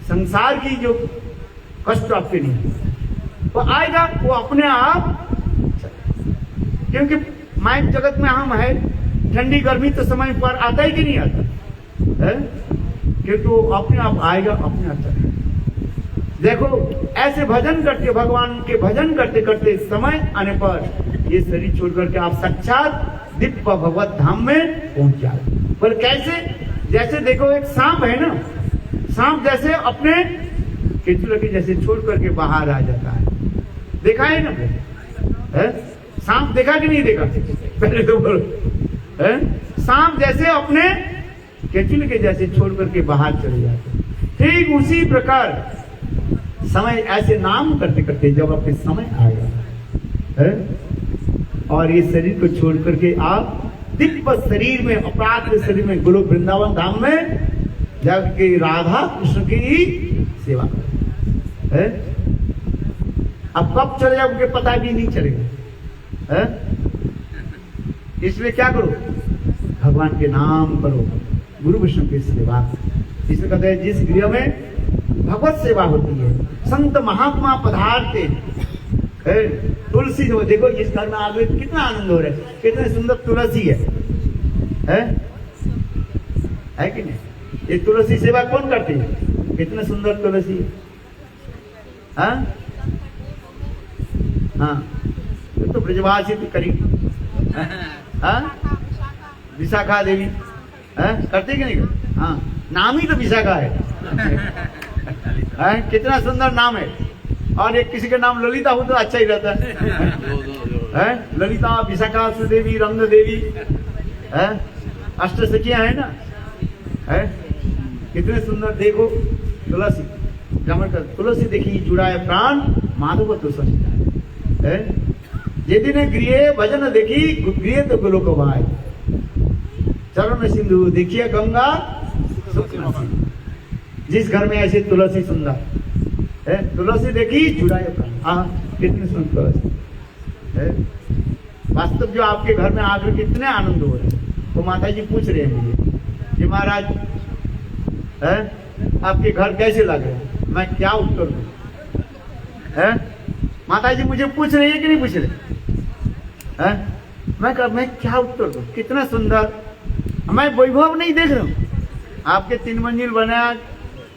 संसार की जो कष्ट आपके नहीं वो आएगा, वो अपने आप, क्योंकि माइक जगत में हम है, ठंडी गर्मी तो समय पर आता ही कि नहीं आता है, किंतु अपने आप आएगा, अपने आप चलेगा। देखो ऐसे भजन करते, भगवान के भजन करते करते समय आने पर ये शरीर छोड़ करके आप साक्षात दिव्य भगवत धाम में पहुंच जाए। पर कैसे? जैसे देखो एक सांप है ना, सांप जैसे अपने केंचुआ के जैसे छोड़ करके बाहर आ जाता है, देखा है ना? सांप देखा कि नहीं देखा? पहले तो बोलो। सांप जैसे अपने केंचुआ के जैसे छोड़ करके बाहर चले जाते, ठीक उसी प्रकार समय ऐसे नाम करते करते जब आपके समय आएगा और ये शरीर को छोड़ करके आप दिव्य शरीर में, अपराध शरीर में, गुरु वृंदावन धाम में जाके राधा कृष्ण की सेवा करें। अब कब चले जाओ उनके पता भी नहीं चलेगा। इसलिए क्या करो? भगवान के नाम करो, गुरु विष्णु की सेवा। इसलिए कहते हैं जिस गृह में भगवत सेवा होती है, संत महात्मा पधारते, तुलसी जो देखो जिस घर में आगे कितना आनंद हो रहा है, कितने सुंदर तुलसी है कि नहीं? ये तुलसी सेवा कौन करती है? कितने सुंदर तुलसी है। हाँ तो ब्रजवासी तो करी, विशाखा देवी करती कि नहीं? हाँ नाम ही तो विशाखा है। कितना सुंदर नाम है, और एक किसी का नाम ललिता हो तो अच्छा ही रहता है। है, ललिता, विशाखा, सुदेवी, रंग देवी, है, अष्ट सखियां है ना, है, कितने सुंदर। देखो तुलसी, जामकर तुलसी देखी जुड़ाए प्राण, माधव तुलसी है। ये दिन गृह भजन देखी, गृह तो गुलो को भाई, चरण सिंधु देखिए गंगा सुख नसीब। जिस घर में ऐसे तुलसी सुंदर है, तुलसी देखी जुड़ाए प्राण, हाँ कितने सुंदर तुलसी है। वास्तव जो आपके घर में आकर कितने आनंद हो रहे हैं। तो माता जी पूछ रहे हैं मुझे, जी महाराज है आपके घर कैसे लग रहे हैं, मैं क्या उत्तर दूं? है माता जी मुझे पूछ रही है कि नहीं पूछ रही है? मैं क्या उत्तर दूं? कितना सुंदर, मैं वैभव नहीं देख रहा हूँ आपके 3 मंजिल बना,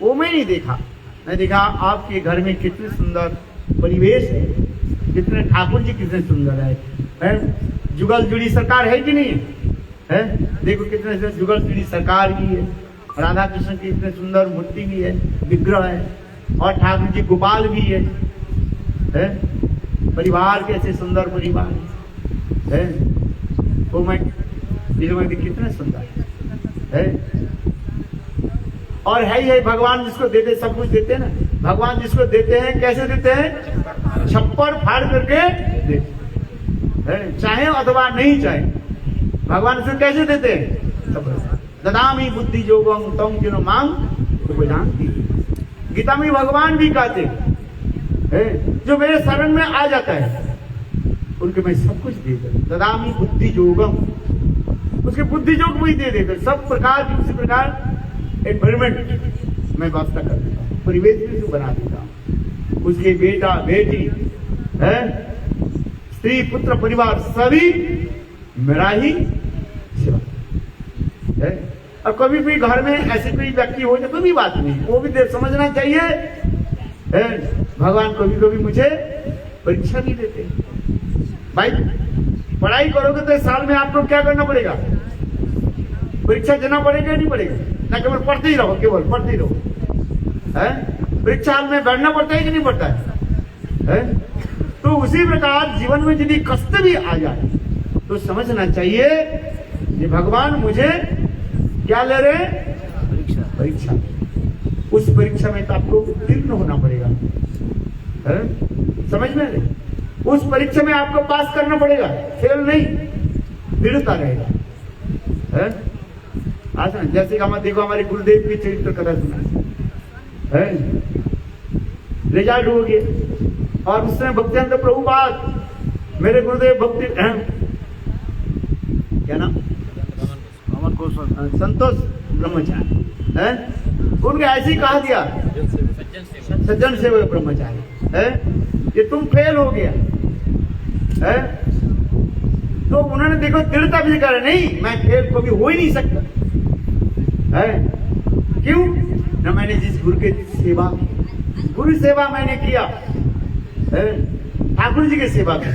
वो मैं नहीं देखा। मैं देखा आपके घर में कितने सुंदर परिवेश है, कितने ठाकुर जी कितने सुंदर है? जुगल जुड़ी सरकार है कि नहीं है? देखो कितने जुगल जुड़ी सरकार भी है, राधा कृष्ण की इतने सुंदर मूर्ति भी है, विग्रह है, और ठाकुर जी गोपाल भी है? परिवार कैसे सुंदर परिवार है। वो मैं कितने सुंदर है। और है ही भगवान जिसको देते सब कुछ देते हैं ना। भगवान जिसको देते हैं कैसे देते हैं? छप्पर फाड़ करके देते हैं, चाहे अथवा नहीं चाहे। भगवान इसको कैसे देते हैं? ददामी बुद्धि योगम तम जिनो मांग तो जानती। गीता में भगवान भी कहते हैं जो मेरे शरण में आ जाता है उनके मैं सब कुछ दे देता। ददामी बुद्धि योगम, उसके बुद्धि योग भी दे देते, सब प्रकार की उसी प्रकार एनवायरमेंट मैं व्यवस्था कर देता हूँ, परिवेश भी बना देता हूँ। उसके बेटा बेटी है, स्त्री पुत्र परिवार सभी मेरा ही सेवा है। और कभी भी घर में ऐसे कोई व्यक्ति हो जाए कोई भी बात नहीं, वो भी समझना चाहिए है भगवान कभी कभी मुझे परीक्षा भी देते हैं। भाई पढ़ाई करोगे तो साल में आपको क्या करना पड़ेगा? परीक्षा देना पड़ेगा नहीं पड़ेगा? ना केवल पढ़ते ही रहो, केवल पढ़ते ही रहो है। परीक्षा हाल में बैठना पड़ता है कि नहीं पड़ता है? तो उसी प्रकार जीवन में यदि कष्ट भी आ जाए तो समझना चाहिए कि भगवान मुझे क्या ले रहे? परीक्षा। उस परीक्षा में तो आपको उत्तीर्ण होना पड़ेगा है? समझ में? उस परीक्षा में आपको पास करना पड़ेगा, फेल नहीं, दृढ़ता रहेगा है? आज जैसे कि हम देखो हमारे गुरुदेव की चरित्र कथा सुना है, रिजल्ट हो गया और उसने भक्तिवेदांत प्रभुपाद मेरे गुरुदेव भक्ति क्या नाम संतोष ब्रह्मचारी है, उनके ऐसे ही कहा दिया सज्जन सेवक ब्रह्मचारी है ये तुम फेल हो गया है। तो उन्होंने देखो दृढ़ता भी करा, नहीं मैं फेल कभी हो ही नहीं सकता है। क्यों? न मैंने जिस गुरु की सेवा की, गुरु सेवा मैंने किया है, ठाकुर जी की सेवा की,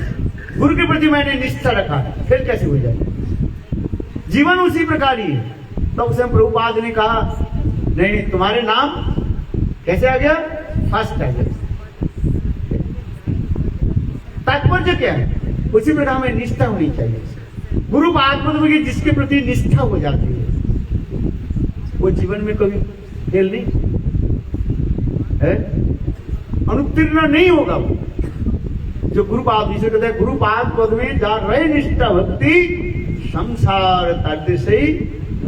गुरु के प्रति मैंने निष्ठा रखा, फिर कैसे हो जाए? जीवन उसी प्रकार ही है। तो उसे प्रभुपाद ने कहा नहीं तुम्हारे नाम कैसे आ गया? फर्स्ट आ गया। तात्पर्य क्या है? उसी प्रकार में निष्ठा होनी चाहिए। गुरु आत्मतत्व की जिसके प्रति निष्ठा हो जाती है वो जीवन में कभी फेल नहीं है, अनुत्तीर्ण नहीं होगा वो। जो गुरुपाद जिसे कहते हैं गुरुपाद पद में जा रहे निष्ठा भक्ति संसार ताद्य से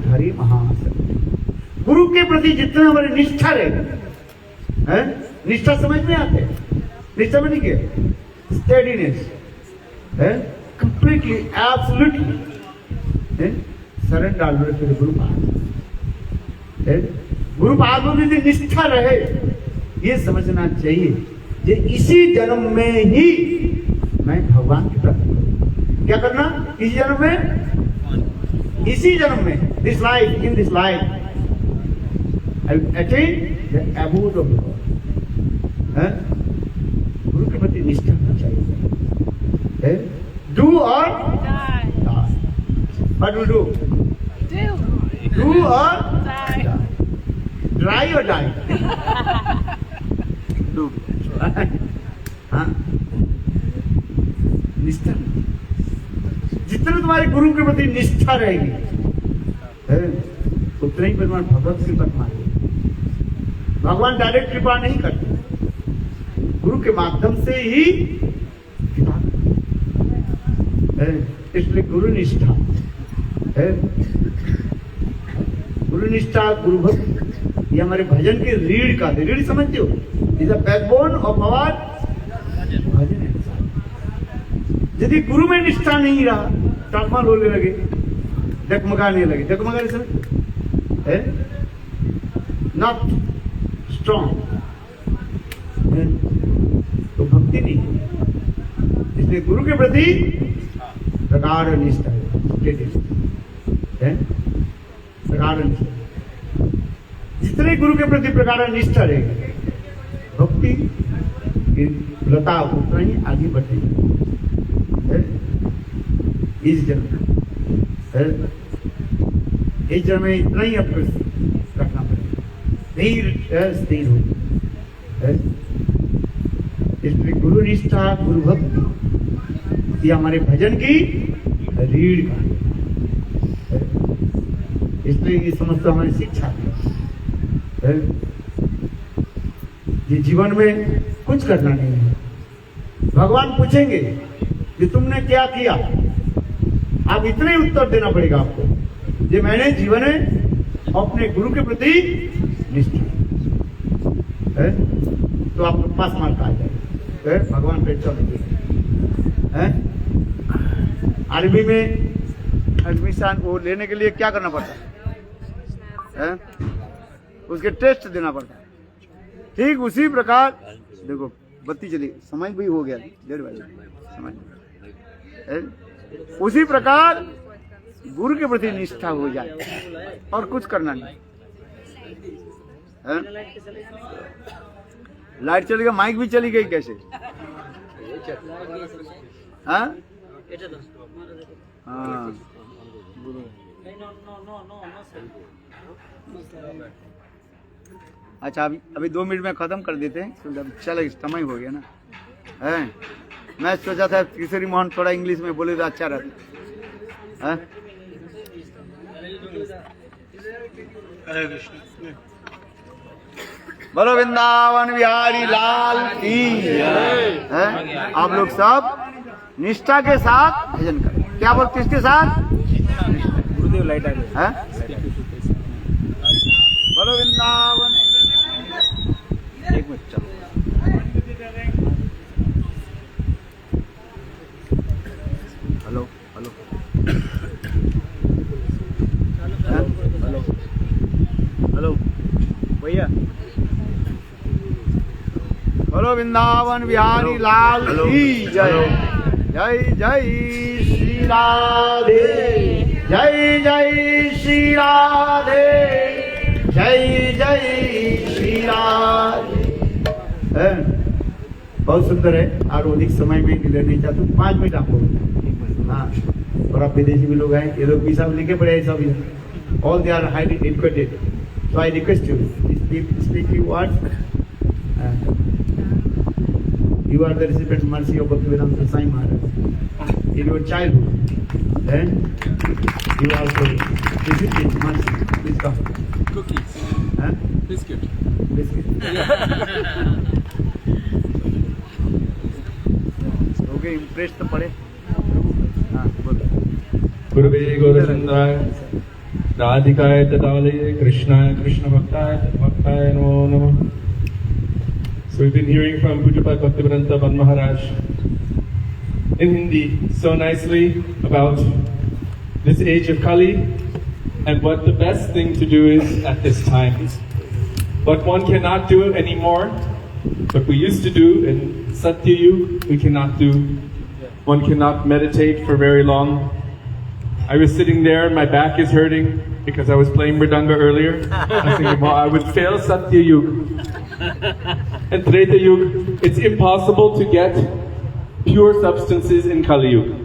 हरि महाशक्ति। गुरु के प्रति जितना हमारी निष्ठा रहे, निष्ठा समझ में आते हैं? निष्ठा में नहीं क्या? स्टेडीनेस है, कंप्लीटली एब्सोल्युटली सरेंडर फिर गुरुपाद है। गुरुपाद में यदि निष्ठा रहे ये समझना चाहिए कि इसी जन्म में ही मैं भगवान की प्राप्ति करूं। क्या करना? इसी जन्म में, इसी जन्म में, this life, in this life I will attain the abode of God. गुरु के प्रति निष्ठा होनी चाहिए। डू और die. What will do? Do और डाई। ड्राई और डाई? डू। हाँ निष्ठा नहीं। जितने तुम्हारे गुरु के प्रति निष्ठा रहेगी उतना ही भगवान भगवत कृपा मांगे। भगवान डायरेक्ट कृपा नहीं करते, गुरु के माध्यम से ही कृपा। इसलिए गुरु निष्ठा है, गुरु निष्ठा, गुरु भक्ति ये हमारे भजन के रीढ़ का, रीढ़ समझते हो, is the backbone of our bhajan. यदि गुरु में निष्ठा नहीं रहा, टाटमाल होने लगे, डगमगाने लगे, डगमगाने समय है नॉट स्ट्रॉन्ग, तो भक्ति नहीं। इसलिए गुरु के प्रति प्रगाढ़ निष्ठा है, प्रगाढ़ निष्ठा। जितने गुरु के प्रति प्रगाढ़ निष्ठा रहेगी, भक्ति की लता उतना ही आगे बढ़ेगी। इस जन्म इस जन्म में इतना ही आपको रखना पड़ेगा, स्थिर हो। इसलिए गुरु निष्ठा, गुरु भक्ति ये हमारे भजन की रीढ़ का है। इसलिए ये समझता हमारी शिक्षा है। ये जीवन में कुछ करना नहीं है। भगवान पूछेंगे कि तुमने क्या किया, आप इतने उत्तर देना पड़ेगा आपको, ये मैंने जीवन में अपने गुरु के प्रति निष्ठा है, तो आपको पास मार्क आ जाएगा, भगवान पे चलेंगे। अरबी में एडमिशन वो लेने के लिए क्या करना पड़ता है? उसके टेस्ट देना पड़ता है। ठीक उसी प्रकार देखो, बत्ती चली, समय भी हो गया, 1:30 बजे समय। उसी प्रकार गुरु के प्रति निष्ठा हो जाए और कुछ करना नहीं है? लाइट चली गई, माइक भी चली गई, कैसे? हाँ, अच्छा अभी 2 मिनट में खत्म कर देते हैं, तो जब चले समय हो गया ना है। मैं सोचा था किशोरी मोहन थोड़ा इंग्लिश में बोले तो अच्छा रहता है। बोलो वृंदावन बिहारी लाल की है। आप लोग सब निष्ठा के साथ भजन करें। क्या बोल, किसके साथ? गुरुदेव लाइट आ गई। बोलो वृंदावन। एक मिनट चलो। हेलो हेलो हेलो हेलो भैया। बोलो वृंदावन बिहारी लाल की जय। जय जय श्री राधे, जय जय श्री राधे, जय जय श्री राधे। बहुत सुंदर है। और अधिक समय में डिले नहीं चाहता, 5 मिनट आपको। हाँ, और आप विदेशी भी लोग हैं, ये लोग भी सब लिखे पड़े हैं, सब all they are highly educated, so I request you speak few words. You are the recipient mercy of Bhaktivedanta Sai Maharaj in your childhood, and you also received mercy. Please come. Cookies. Huh? Biscuit. Biscuit. Okay, impressed तो पड़े। हाँ, बोलो। गुरुवे गौरचंद्राय राधिकाय तदालये कृष्णाय कृष्ण भक्ताय नमो नमः। So we've been hearing from Pujapad Bhaktivedanta Ban Maharaj in Hindi so nicely about this age of Kali and what the best thing to do is at this time. What one cannot do anymore, what we used to do in Satya Yuga, we cannot do. One cannot meditate for very long. I was sitting there and my back is hurting because I was playing Mridanga earlier. I was thinking, well, I would fail Satya Yuga. And Treta Yuga, it's impossible to get pure substances in Kali Yuga.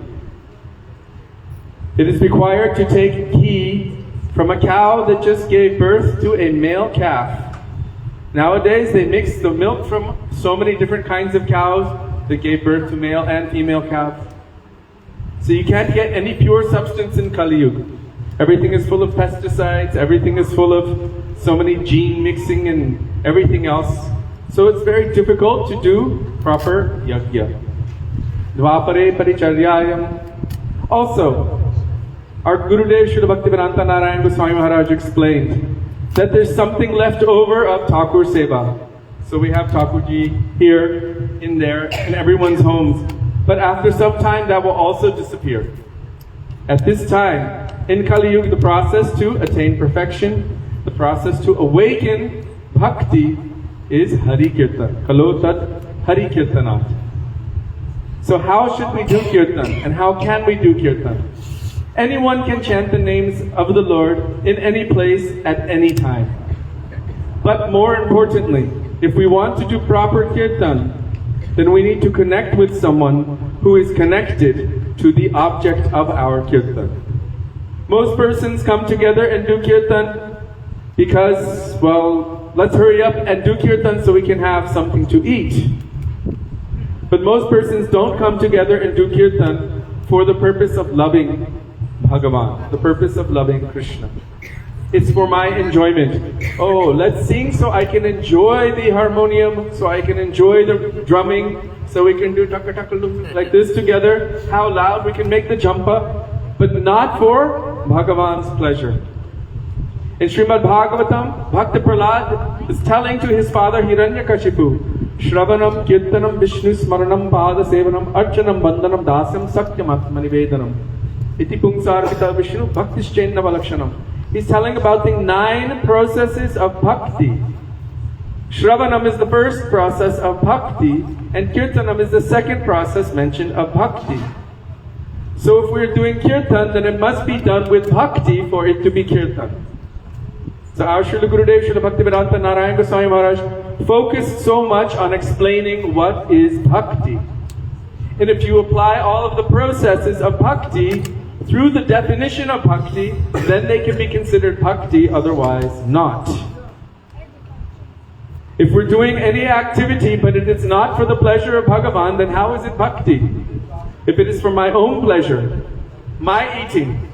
It is required to take ghee from a cow that just gave birth to a male calf. Nowadays, they mix the milk from so many different kinds of cows that gave birth to male and female calves. So you can't get any pure substance in Kali Yuga. Everything is full of pesticides, everything is full of so many gene mixing and everything else. So it's very difficult to do proper yajna. Dvapare paricharyayam. Also, our Gurudev Srila Bhaktivedanta Narayan Goswami Maharaj explained that there's something left over of Thakur Seva. So we have Thakurji here, in there, in everyone's homes. But after some time that will also disappear. At this time, in Kali Yuga, the process to attain perfection, the process to awaken bhakti is Hari Kirtan. Kalo tat Hari Kirtanat. So how should we do Kirtan and how can we do Kirtan? Anyone can chant the names of the Lord in any place at any time. But more importantly, if we want to do proper Kirtan, then we need to connect with someone who is connected to the object of our Kirtan. Most persons come together and do Kirtan because, well, let's hurry up and do Kirtan so we can have something to eat. But most persons don't come together and do Kirtan for the purpose of loving Bhagavan, the purpose of loving Krishna. It's for my enjoyment. Oh, let's sing so I can enjoy the harmonium, so I can enjoy the drumming, so we can do taka taka like this together, how loud we can make the jumpa, but not for Bhagavan's pleasure. In Srimad Bhagavatam, Bhakta Prahlad is telling to his father Hiranyakashipu, Shravanam Kirtanam Vishnu Smaranam Pada Sevanam Archanam Bandhanam Dasyam Sakyam Atmanivedanam Iti Pungsarvita Vishnu Bhaktischenna Valakshanam. He's telling about the 9 processes of bhakti. Shravanam is the first process of bhakti, and Kirtanam is the second process mentioned of bhakti. So if we're doing Kirtan, then it must be done with bhakti for it to be Kirtan. So our Srila Gurudev, Srila Bhaktivedanta Narayan Goswami Maharaj focused so much on explaining what is bhakti. And if you apply all of the processes of bhakti through the definition of bhakti, then they can be considered bhakti, otherwise not. If we're doing any activity but it is not for the pleasure of Bhagavan, then how is it bhakti? If it is for my own pleasure, my eating,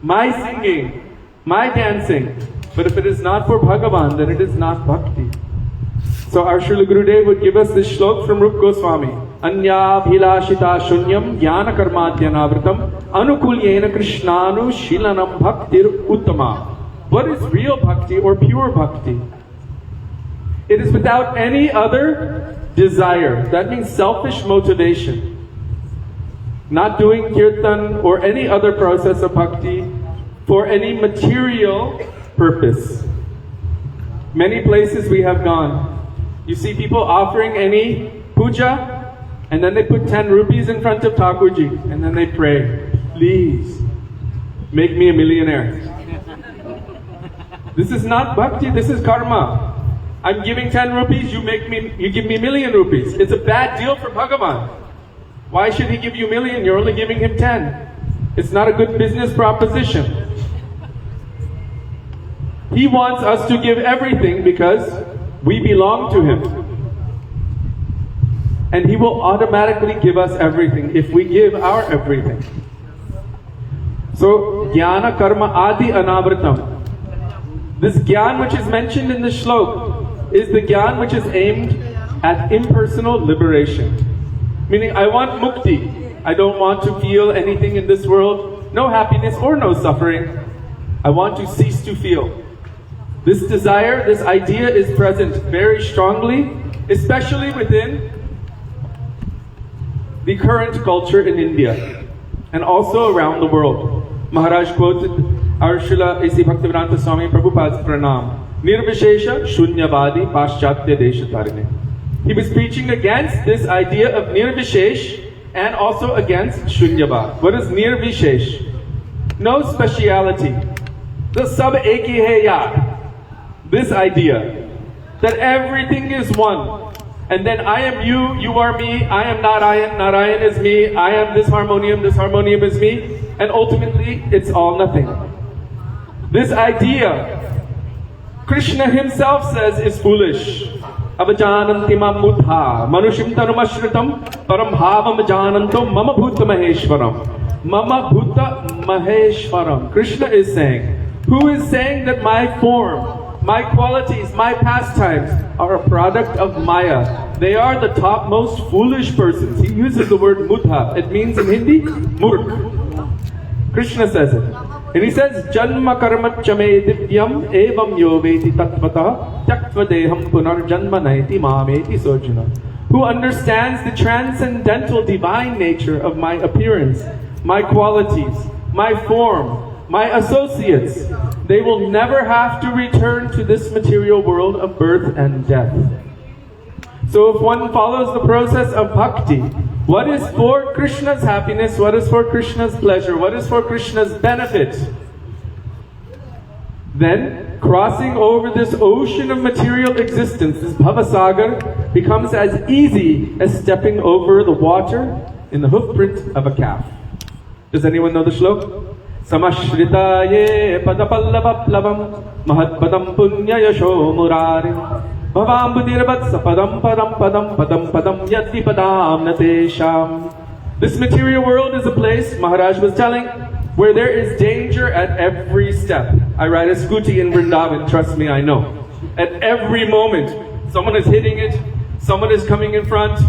my singing, my dancing, but if it is not for Bhagavan, then it is not bhakti. So our Srila Gurudev would give us this shlok from Rupa Goswami. Anya bhilashita shunyam jnana karmadhyanavritam anukulyena krishnanu shilanam bhaktir uttama. What is real bhakti or pure bhakti? It is without any other desire. That means selfish motivation. Not doing kirtan or any other process of bhakti for any material purpose. Many places we have gone, you see people offering any puja, and then they put 10 rupees in front of Thakurji, and then they pray, please, make me a millionaire. This is not bhakti, this is karma. I'm giving 10 rupees, you give me 1,000,000 rupees. It's a bad deal for Bhagavan. Why should he give you 1,000,000? You're only giving him 10. It's not a good business proposition. He wants us to give everything because we belong to him. And he will automatically give us everything if we give our everything. So, jnana karma adi anavritam. This jnana which is mentioned in the shlok is the jnana which is aimed at impersonal liberation. Meaning, I want mukti. I don't want to feel anything in this world, no happiness or no suffering. I want to cease to feel. This desire, this idea is present very strongly, especially within the current culture in India and also around the world. Maharaj quoted our Srila A.C. Bhaktivedanta Swami Prabhupada's pranam, Nirvishesha Shunyavadi Paschatya Deshatarine. He was preaching against this idea of Nirvishesh and also against Shunyavad. What is Nirvishesh? No speciality. The sab ek hi hai yaar. This idea that everything is one. And then I am you, you are me, I am Narayan, Narayan is me, I am this harmonium is me, and ultimately it's all nothing. This idea, Krishna himself says, is foolish. अवजानन्ति मां मूढा मनुष्यं तनुमश्रितं परं भावं जानन्तो मम भूत Maheshwaram. Mama Bhuta Maheshwaram. Krishna is saying, who is saying that my form, my qualities, my pastimes are a product of Maya? They are the topmost foolish persons. He uses the word mudha. It means in Hindi, murk. Krishna says it. And he says, Janma karma chame divyam evam yo veti tatvata tyaktva deham punar janma naiti mameti sojana. Who understands the transcendental divine nature of my appearance, my qualities, my form, my associates, they will never have to return to this material world of birth and death. So if one follows the process of bhakti, what is for Krishna's happiness, what is for Krishna's pleasure, what is for Krishna's benefit, then crossing over this ocean of material existence, this Bhavasagar, becomes as easy as stepping over the water in the hoofprint of a calf. Does anyone know the shlok? Samashritaye padapallavaplavam mahatpadam punya yasho murarim bhavambudirvatsa padam padam padam padam padam yati padam natesham. This material world is a place, Maharaj was telling, where there is danger at every step. I ride a scooty in Vrindavan, trust me, I know. At every moment, someone is hitting it, someone is coming in front,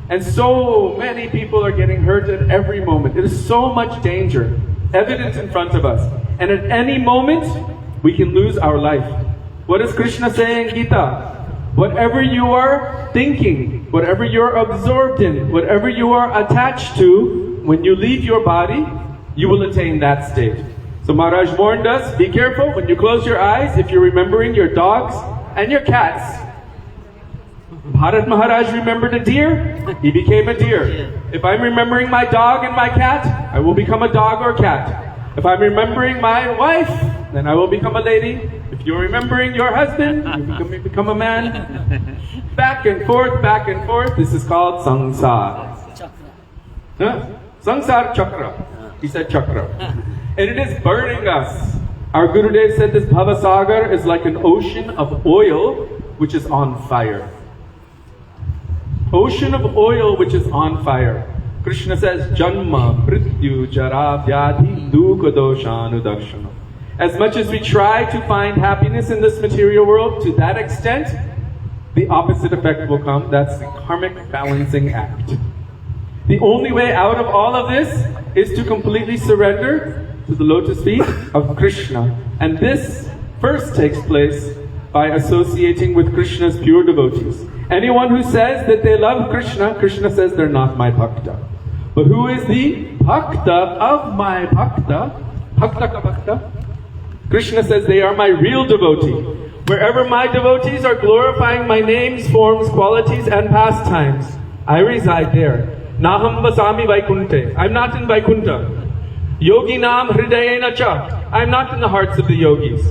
and so many people are getting hurt at every moment. It is so much danger, evident in front of us. And at any moment, we can lose our life. What does Krishna say in Gita? Whatever you are thinking, whatever you're absorbed in, whatever you are attached to, when you leave your body, you will attain that state. So Maharaj warned us, be careful when you close your eyes if you're remembering your dogs and your cats. Bharat Maharaj remembered a deer, he became a deer. If I'm remembering my dog and my cat, I will become a dog or cat. If I'm remembering my wife, then I will become a lady. If you're remembering your husband, you become a man. Back and forth, back and forth. This is called samsara. Huh? Sansar chakra. He said chakra. And it is burning us. Our Gurudev said this Bhavasagar is like an ocean of oil which is on fire. Ocean of oil which is on fire. Krishna says, Janma, Mrityu, Jara, Vyadhi, Dukha, Doshanu, Darshana. As much as we try to find happiness in this material world, to that extent, the opposite effect will come. That's the karmic balancing act. The only way out of all of this is to completely surrender to the lotus feet of Krishna. And this first takes place by associating with Krishna's pure devotees. Anyone who says that they love Krishna, Krishna says they're not my bhakta. But who is the bhakta of my bhakta? Bhakta ka bhakta? Krishna says they are my real devotee. Wherever my devotees are glorifying my names, forms, qualities, and pastimes, I reside there. Naham vasami vaikunte. I'm not in Vaikuntha. Yogi nam hridayena cha. I'm not in the hearts of the yogis.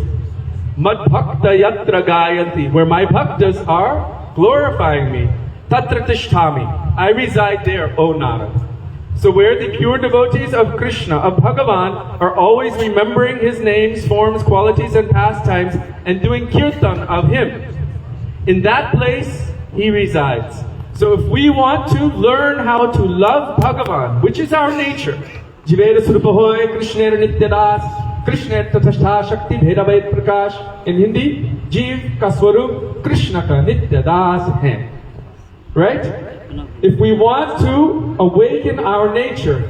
Mad bhakta yatra gayanti. Where my bhaktas are glorifying me. Tatra tishtami. I reside there, O Narad. So where the pure devotees of Krishna, of Bhagavan, are always remembering his names, forms, qualities, and pastimes, and doing kirtan of him, in that place he resides. So if we want to learn how to love Bhagavan, which is our nature, Jivera Surupahoy Krishna Nityadas, Krishna Tathastha Shakti Bhedavait Prakash, in Hindi, Jiv ka Swarup Krishna ka Nityadas hai. Right? If we want to awaken our nature,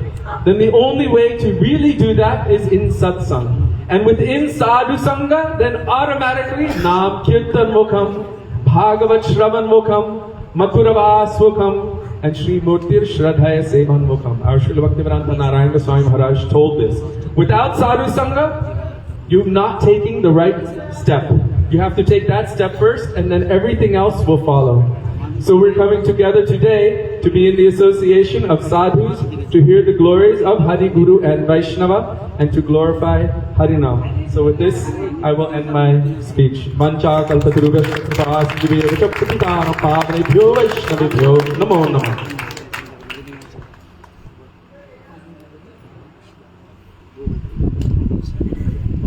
then the only way to really do that is in satsang. And within sadhu sangha, then automatically Nam Kirtan Mukham, Bhagavat Shravan Mukham, Mathuravas Mukham, and Sri Murtir Shradhaya Sevan Mukham. Our Srila Bhaktivedanta Narayana Swami Maharaj told this. Without sadhu sangha, you're not taking the right step. You have to take that step first, and then everything else will follow. So we're coming together today to be in the association of sadhus, to hear the glories of Hari Guru and Vaishnava, and to glorify Harinam. So with this, I will end my speech. Vancha kalpatarubhya kripasindhubhyo vichapatitanam pavanebhyo vaishnavibhyo namo namo.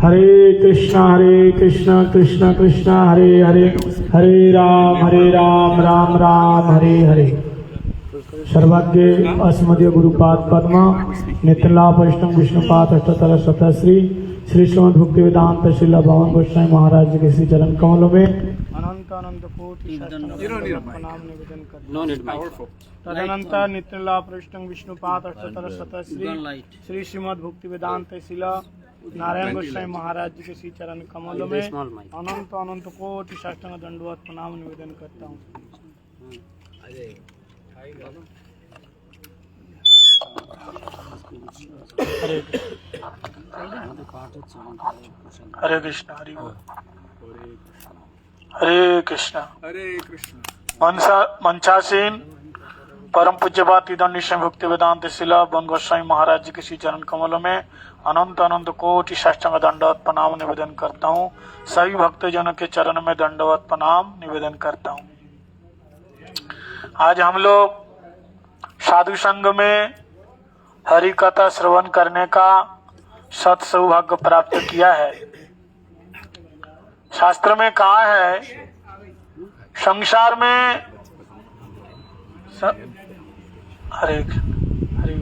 हरे कृष्णा कृष्ण कृष्ण हरे हरे, हरे राम राम राम हरे हरे। सर्वज्ञ अस्मदीय गुरुपाद पद्म नित्यलाभ वैष्णव विष्णुपाद अष्टोत्तर शतश्री श्री श्रीमद् भक्ति वेदांत श्रील भगवान गोस्वामी महाराज जी के श्री चरण कमलों में अनंत अनंत कोटि प्रणाम निवेदन करते। तदनंतर नित्यलाभ वैष्णव विष्णुपाद अष्टोत्तर शतश्री श्री श्रीमद् भक्ति वेदांत श्रील नारायण गोस्वामी महाराज जी के श्री चरण कमलों में अनंत अनंत कोटि साष्टांग दंडवत प्रणाम निवेदन करता हूँ। हरे कृष्ण हरे कृष्ण मंचासीन परम पूज्यपाद दंड भक्ति वेदांत शिला वन गोस्वामी महाराज जी के श्री चरण कमलों में अनंत अनंत कोटि साष्टांग दंडवत प्रणाम निवेदन करता हूँ। सभी भक्तजनों के चरण में दंडवत प्रणाम निवेदन करता हूँ। आज हम लोग साधु संघ में हरि कथा श्रवण करने का सत सौभाग्य प्राप्त किया है। शास्त्र में कहा है संसार में हरे हरे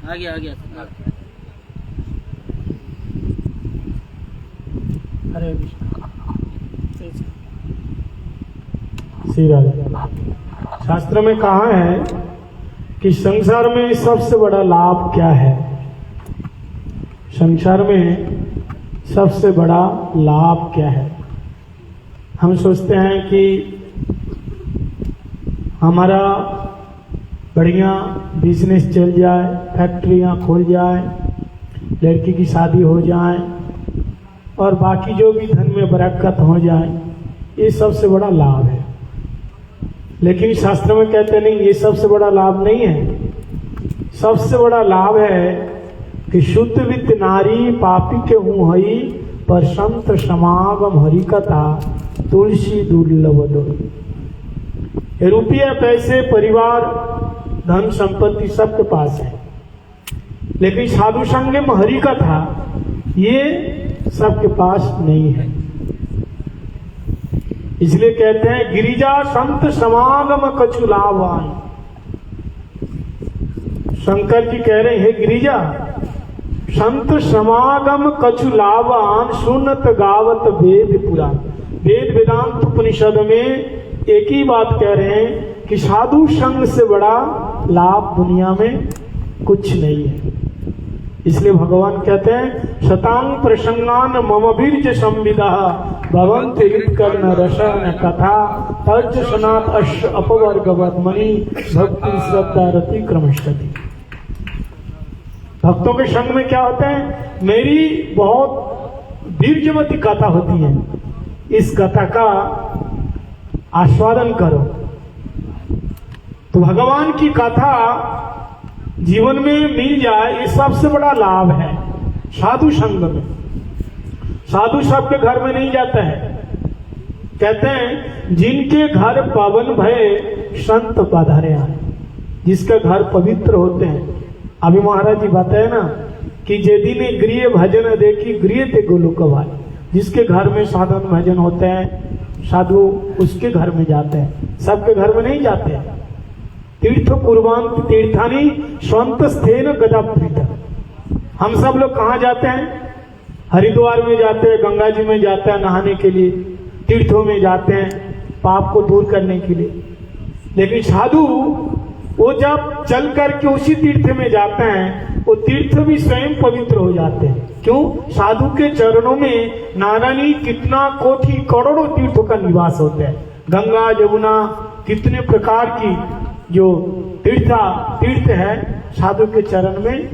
आगे हरे शास्त्र में कहा है कि संसार में सबसे बड़ा लाभ क्या है। संसार में सबसे बड़ा लाभ क्या है। हम सोचते हैं कि हमारा बढ़िया बिजनेस चल जाए, फैक्ट्रियां खुल जाए, लड़की की शादी हो जाए और बाकी जो भी धन में बरकत हो जाए, ये सबसे बड़ा लाभ है। लेकिन शास्त्र में कहते नहीं, ये सबसे बड़ा लाभ नहीं है। सबसे बड़ा लाभ है कि शुद्ध वित्त नारी पापी के हूँ हई पर संत समागम हरि कथा तुलसी दुर्लभ दो। रुपया पैसे परिवार धन संपत्ति सबके पास है, लेकिन साधु संग में हरि कथा ये सबके पास नहीं है। इसलिए कहते हैं गिरिजा संत समागम कछु लाभवान। शंकर जी कह रहे हैं गिरिजा संत समागम कछु लाभवान सुनत गावत वेद पुराण। वेद वेदांत उपनिषद में एक ही बात कह रहे हैं कि साधु संग से बड़ा लाभ दुनिया में कुछ नहीं है। इसलिए भगवान कहते हैं शतांग प्रसंगान मम बीर्ज संविदा भवंत कर्ण रसन कथा अर्ज सनात अश अपवर्गवत मणि भक्ति श्रद्धा रति क्रमशति। भक्तों के संग में क्या होता है, मेरी बहुत बीर्जवती कथा होती है, इस कथा का आस्वादन करो। तो भगवान की कथा जीवन में मिल जाए, ये सबसे बड़ा लाभ है। साधु संग में साधु सबके घर में नहीं जाता है। कहते हैं जिनके घर पावन भय संत पधारे आए। जिसके घर पवित्र होते हैं, अभी महाराज जी बताए ना कि यदि ने गृह भजन देखी गृह ते गोलोक भाई। जिसके घर में साधन भजन होते हैं साधु उसके घर में जाते हैं, सबके घर में नहीं जाते हैं। तीर्थ कुर्बान तीर्थानी स्वंत स्थेन गदाप्रीत। हम सब लोग कहाँ जाते हैं, हरिद्वार में जाते हैं, गंगा जी में जाते हैं नहाने के लिए, तीर्थों में जाते हैं पाप को दूर करने के लिए। लेकिन साधु वो जब चल करके उसी तीर्थ में जाते हैं, वो तीर्थ भी स्वयं पवित्र हो जाते हैं। क्यों? साधु के चरणों में नारायणी कितना कोटि करोड़ों तीर्थों का निवास होता है। गंगा जमुना कितने प्रकार की जो तीर्थ है साधु के चरण में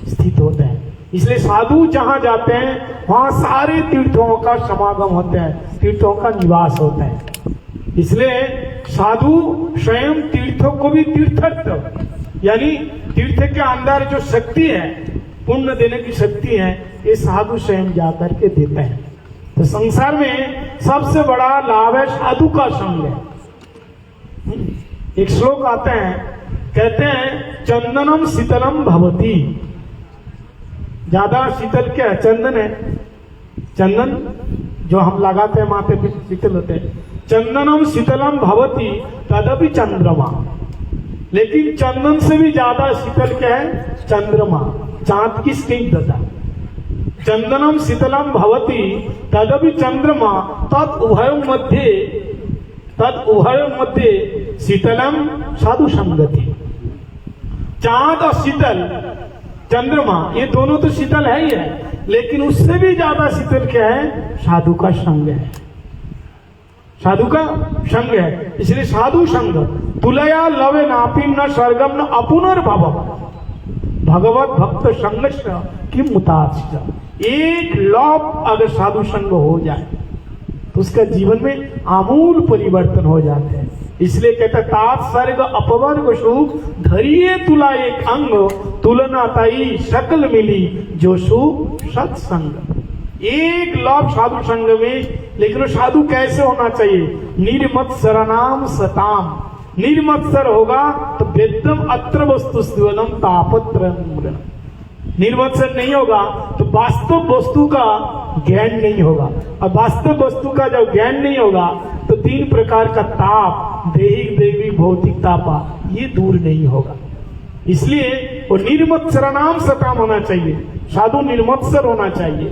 स्थित होते हैं। इसलिए साधु जहां जाते हैं वहां सारे तीर्थों का समागम होता है, तीर्थों का निवास होता है। इसलिए साधु स्वयं तीर्थों को भी तीर्थत्व यानी तीर्थ के अंदर जो शक्ति है, पुण्य देने की शक्ति है, ये साधु स्वयं जाकर के देते हैं। तो संसार में सबसे बड़ा लाभ है साधु का संग। एक श्लोक आते हैं, कहते हैं चंदनम शीतलम भवती। ज्यादा शीतल क्या है? चंदन है। चंदन जो हम लगाते हैं माथे पे शीतल होते हैं। चंदनम शीतलम भवती तदपि चंद्रमा। लेकिन चंदन से भी ज्यादा शीतल क्या है? चंद्रमा, चांद की स्निग्धता। चंदनम शीतलम भवती तदपि चंद्रमा तद उभय मध्य शीतलम साधु संगति। चांद और शीतल चंद्रमा ये दोनों तो शीतल है ही है, लेकिन उससे भी ज्यादा शीतल क्या है? साधु का संग है। साधु का संग है। इसलिए साधु संग तुलया लवे नापी न स्वर्गम न अपुनर्भव भगवत भक्त संगश्च किम मुताश्च। एक लौप अगर साधु संग हो जाए तो उसका जीवन में आमूल परिवर्तन हो जाते हैं। इसलिए कहता तात सर्ग अपवर्ग सुख धरिए तुला एक अंग तुलना ताई शकल मिली जो सुख सत्संग। एक लाभ साधु संग में, लेकिन वो साधु कैसे होना चाहिए? निर्मत्सरनाम सताम। निर्मत्सर होगा तो वेदम अत्र वस्तु स्थिवनम तापत्र मूलम। निर्मत्सर नहीं होगा तो वास्तव वस्तु का ज्ञान नहीं होगा, और वास्तव वस्तु का जब ज्ञान नहीं होगा तो 3 प्रकार का ताप, दैहिक दैविक भौतिक तापा, ये दूर नहीं होगा। इसलिए वो निर्मत्सर नाम सताम होना चाहिए, साधु निर्मत्सर होना चाहिए।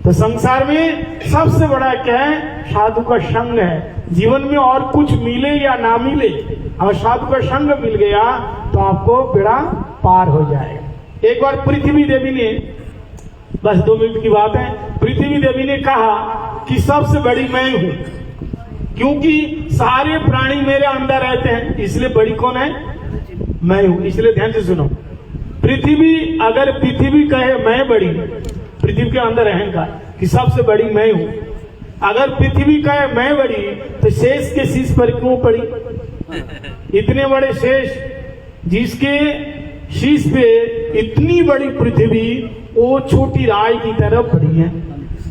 तो संसार में सबसे बड़ा क्या है? साधु का संग है। जीवन में और कुछ मिले या ना मिले, अगर साधु का संग मिल गया तो आपको बेड़ा पार हो जाएगा। एक बार पृथ्वी देवी ने, बस 2 मिनट की बात है, पृथ्वी देवी ने कहा कि सबसे बड़ी मैं हूं, क्योंकि सारे प्राणी मेरे अंदर रहते हैं, इसलिए बड़ी कौन है? मैं हूं। इसलिए ध्यान से सुनो, पृथ्वी अगर पृथ्वी कहे मैं बड़ी, पृथ्वी के अंदर अहंकार कि सबसे बड़ी मैं हूं, अगर पृथ्वी कहे मैं बड़ी तो शेष के शीश पर क्यों पड़ी? इतने बड़े शेष जिसके शीश पे इतनी बड़ी पृथ्वी वो छोटी राय की तरह पड़ी है।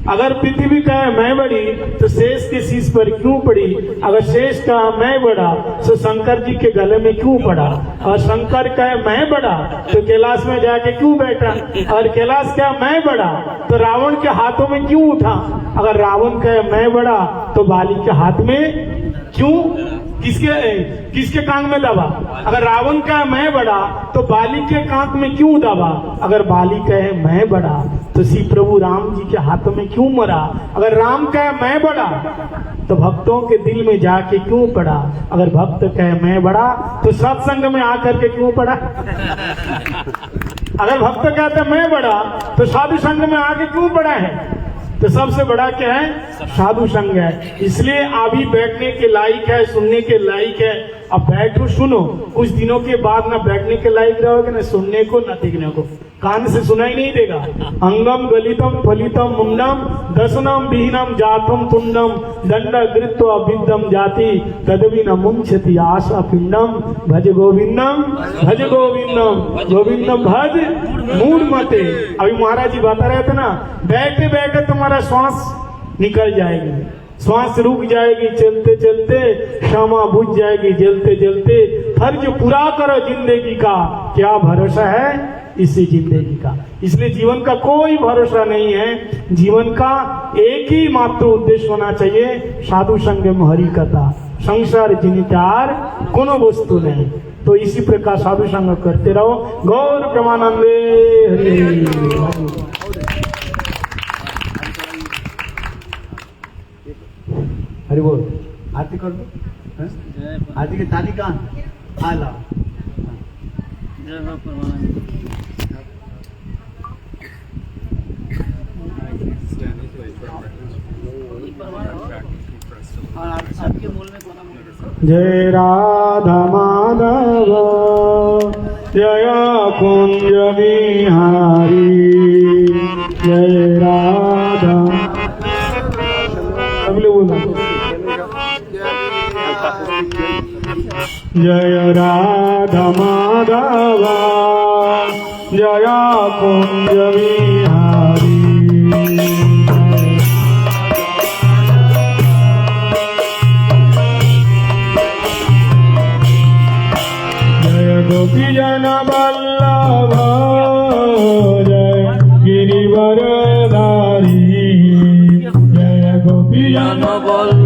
अगर पृथ्वी का मैं बड़ी तो शेष के शीश पर क्यों पड़ी? अगर शेष का मैं बड़ा तो शंकर जी के गले में क्यों पड़ा? और शंकर का मैं बड़ा तो कैलाश में जाके क्यों बैठा? और कैलाश का मैं बड़ा तो रावण के हाथों में क्यों उठा? अगर रावण का मैं बड़ा तो बाली के हाथ में क्यों, किसके कान में दबा? अगर रावण का मैं बड़ा तो बाली के कान में क्यों दबा? अगर बाली कहे मैं बड़ा तो श्री प्रभु राम जी के हाथों में क्यों मरा? अगर राम का मैं बड़ा तो भक्तों के दिल में जाके क्यों पड़ा? अगर भक्त कहे मैं बड़ा तो सत्संग में आकर के क्यों पड़ा? अगर भक्त कहते मैं बड़ा तो साधु संग में आके क्यों पड़ा है? तो सबसे बड़ा क्या है? साधु संग है। इसलिए अभी बैठने के लायक है, सुनने के लायक है। अब बैठो सुनो, कुछ दिनों के बाद ना बैठने के लायक रहोगे, ना सुनने को ना देखने को, कान से सुनाई नहीं देगा। अंगम गलितम फलितम मुंडम दशनम विहीनम जातम तुंडम दंड गृत्वा विद्यम जाति तदवि न मुंचति आशा पिंडम भज गोविंदम भज गोविंदम गोविंदम भज मूड मते। अभी महाराज जी बता रहे थे ना, बैठे बैठे तुम्हारा श्वास निकल जाएगी, श्वास रुक जाएगी, चलते चलते क्षमा बुझ जाएगी, जलते जलते फर्ज पूरा करो जिंदगी का, क्या भरोसा है इसी जिंदगी का। इसलिए जीवन का कोई भरोसा नहीं है। जीवन का एक ही मात्र उद्देश्य होना चाहिए, साधु संग में हरि कथा, संसार जिनितार कोनो वस्तु नहीं। तो इसी प्रकार साधु संग करते रहो। गौर प्रेमानंदे हरि। हरि बोल। आरती कर दो, आरती की ताली कहाँ? आ लाओ। जय राधा माधव जय कुंज बिहारी जय राधा। अगले बोला जय राधा माधव जय कुंज बिहारी जय गोपीजन वल्लभ जय गिरिवरधारी जय गोपीजन বল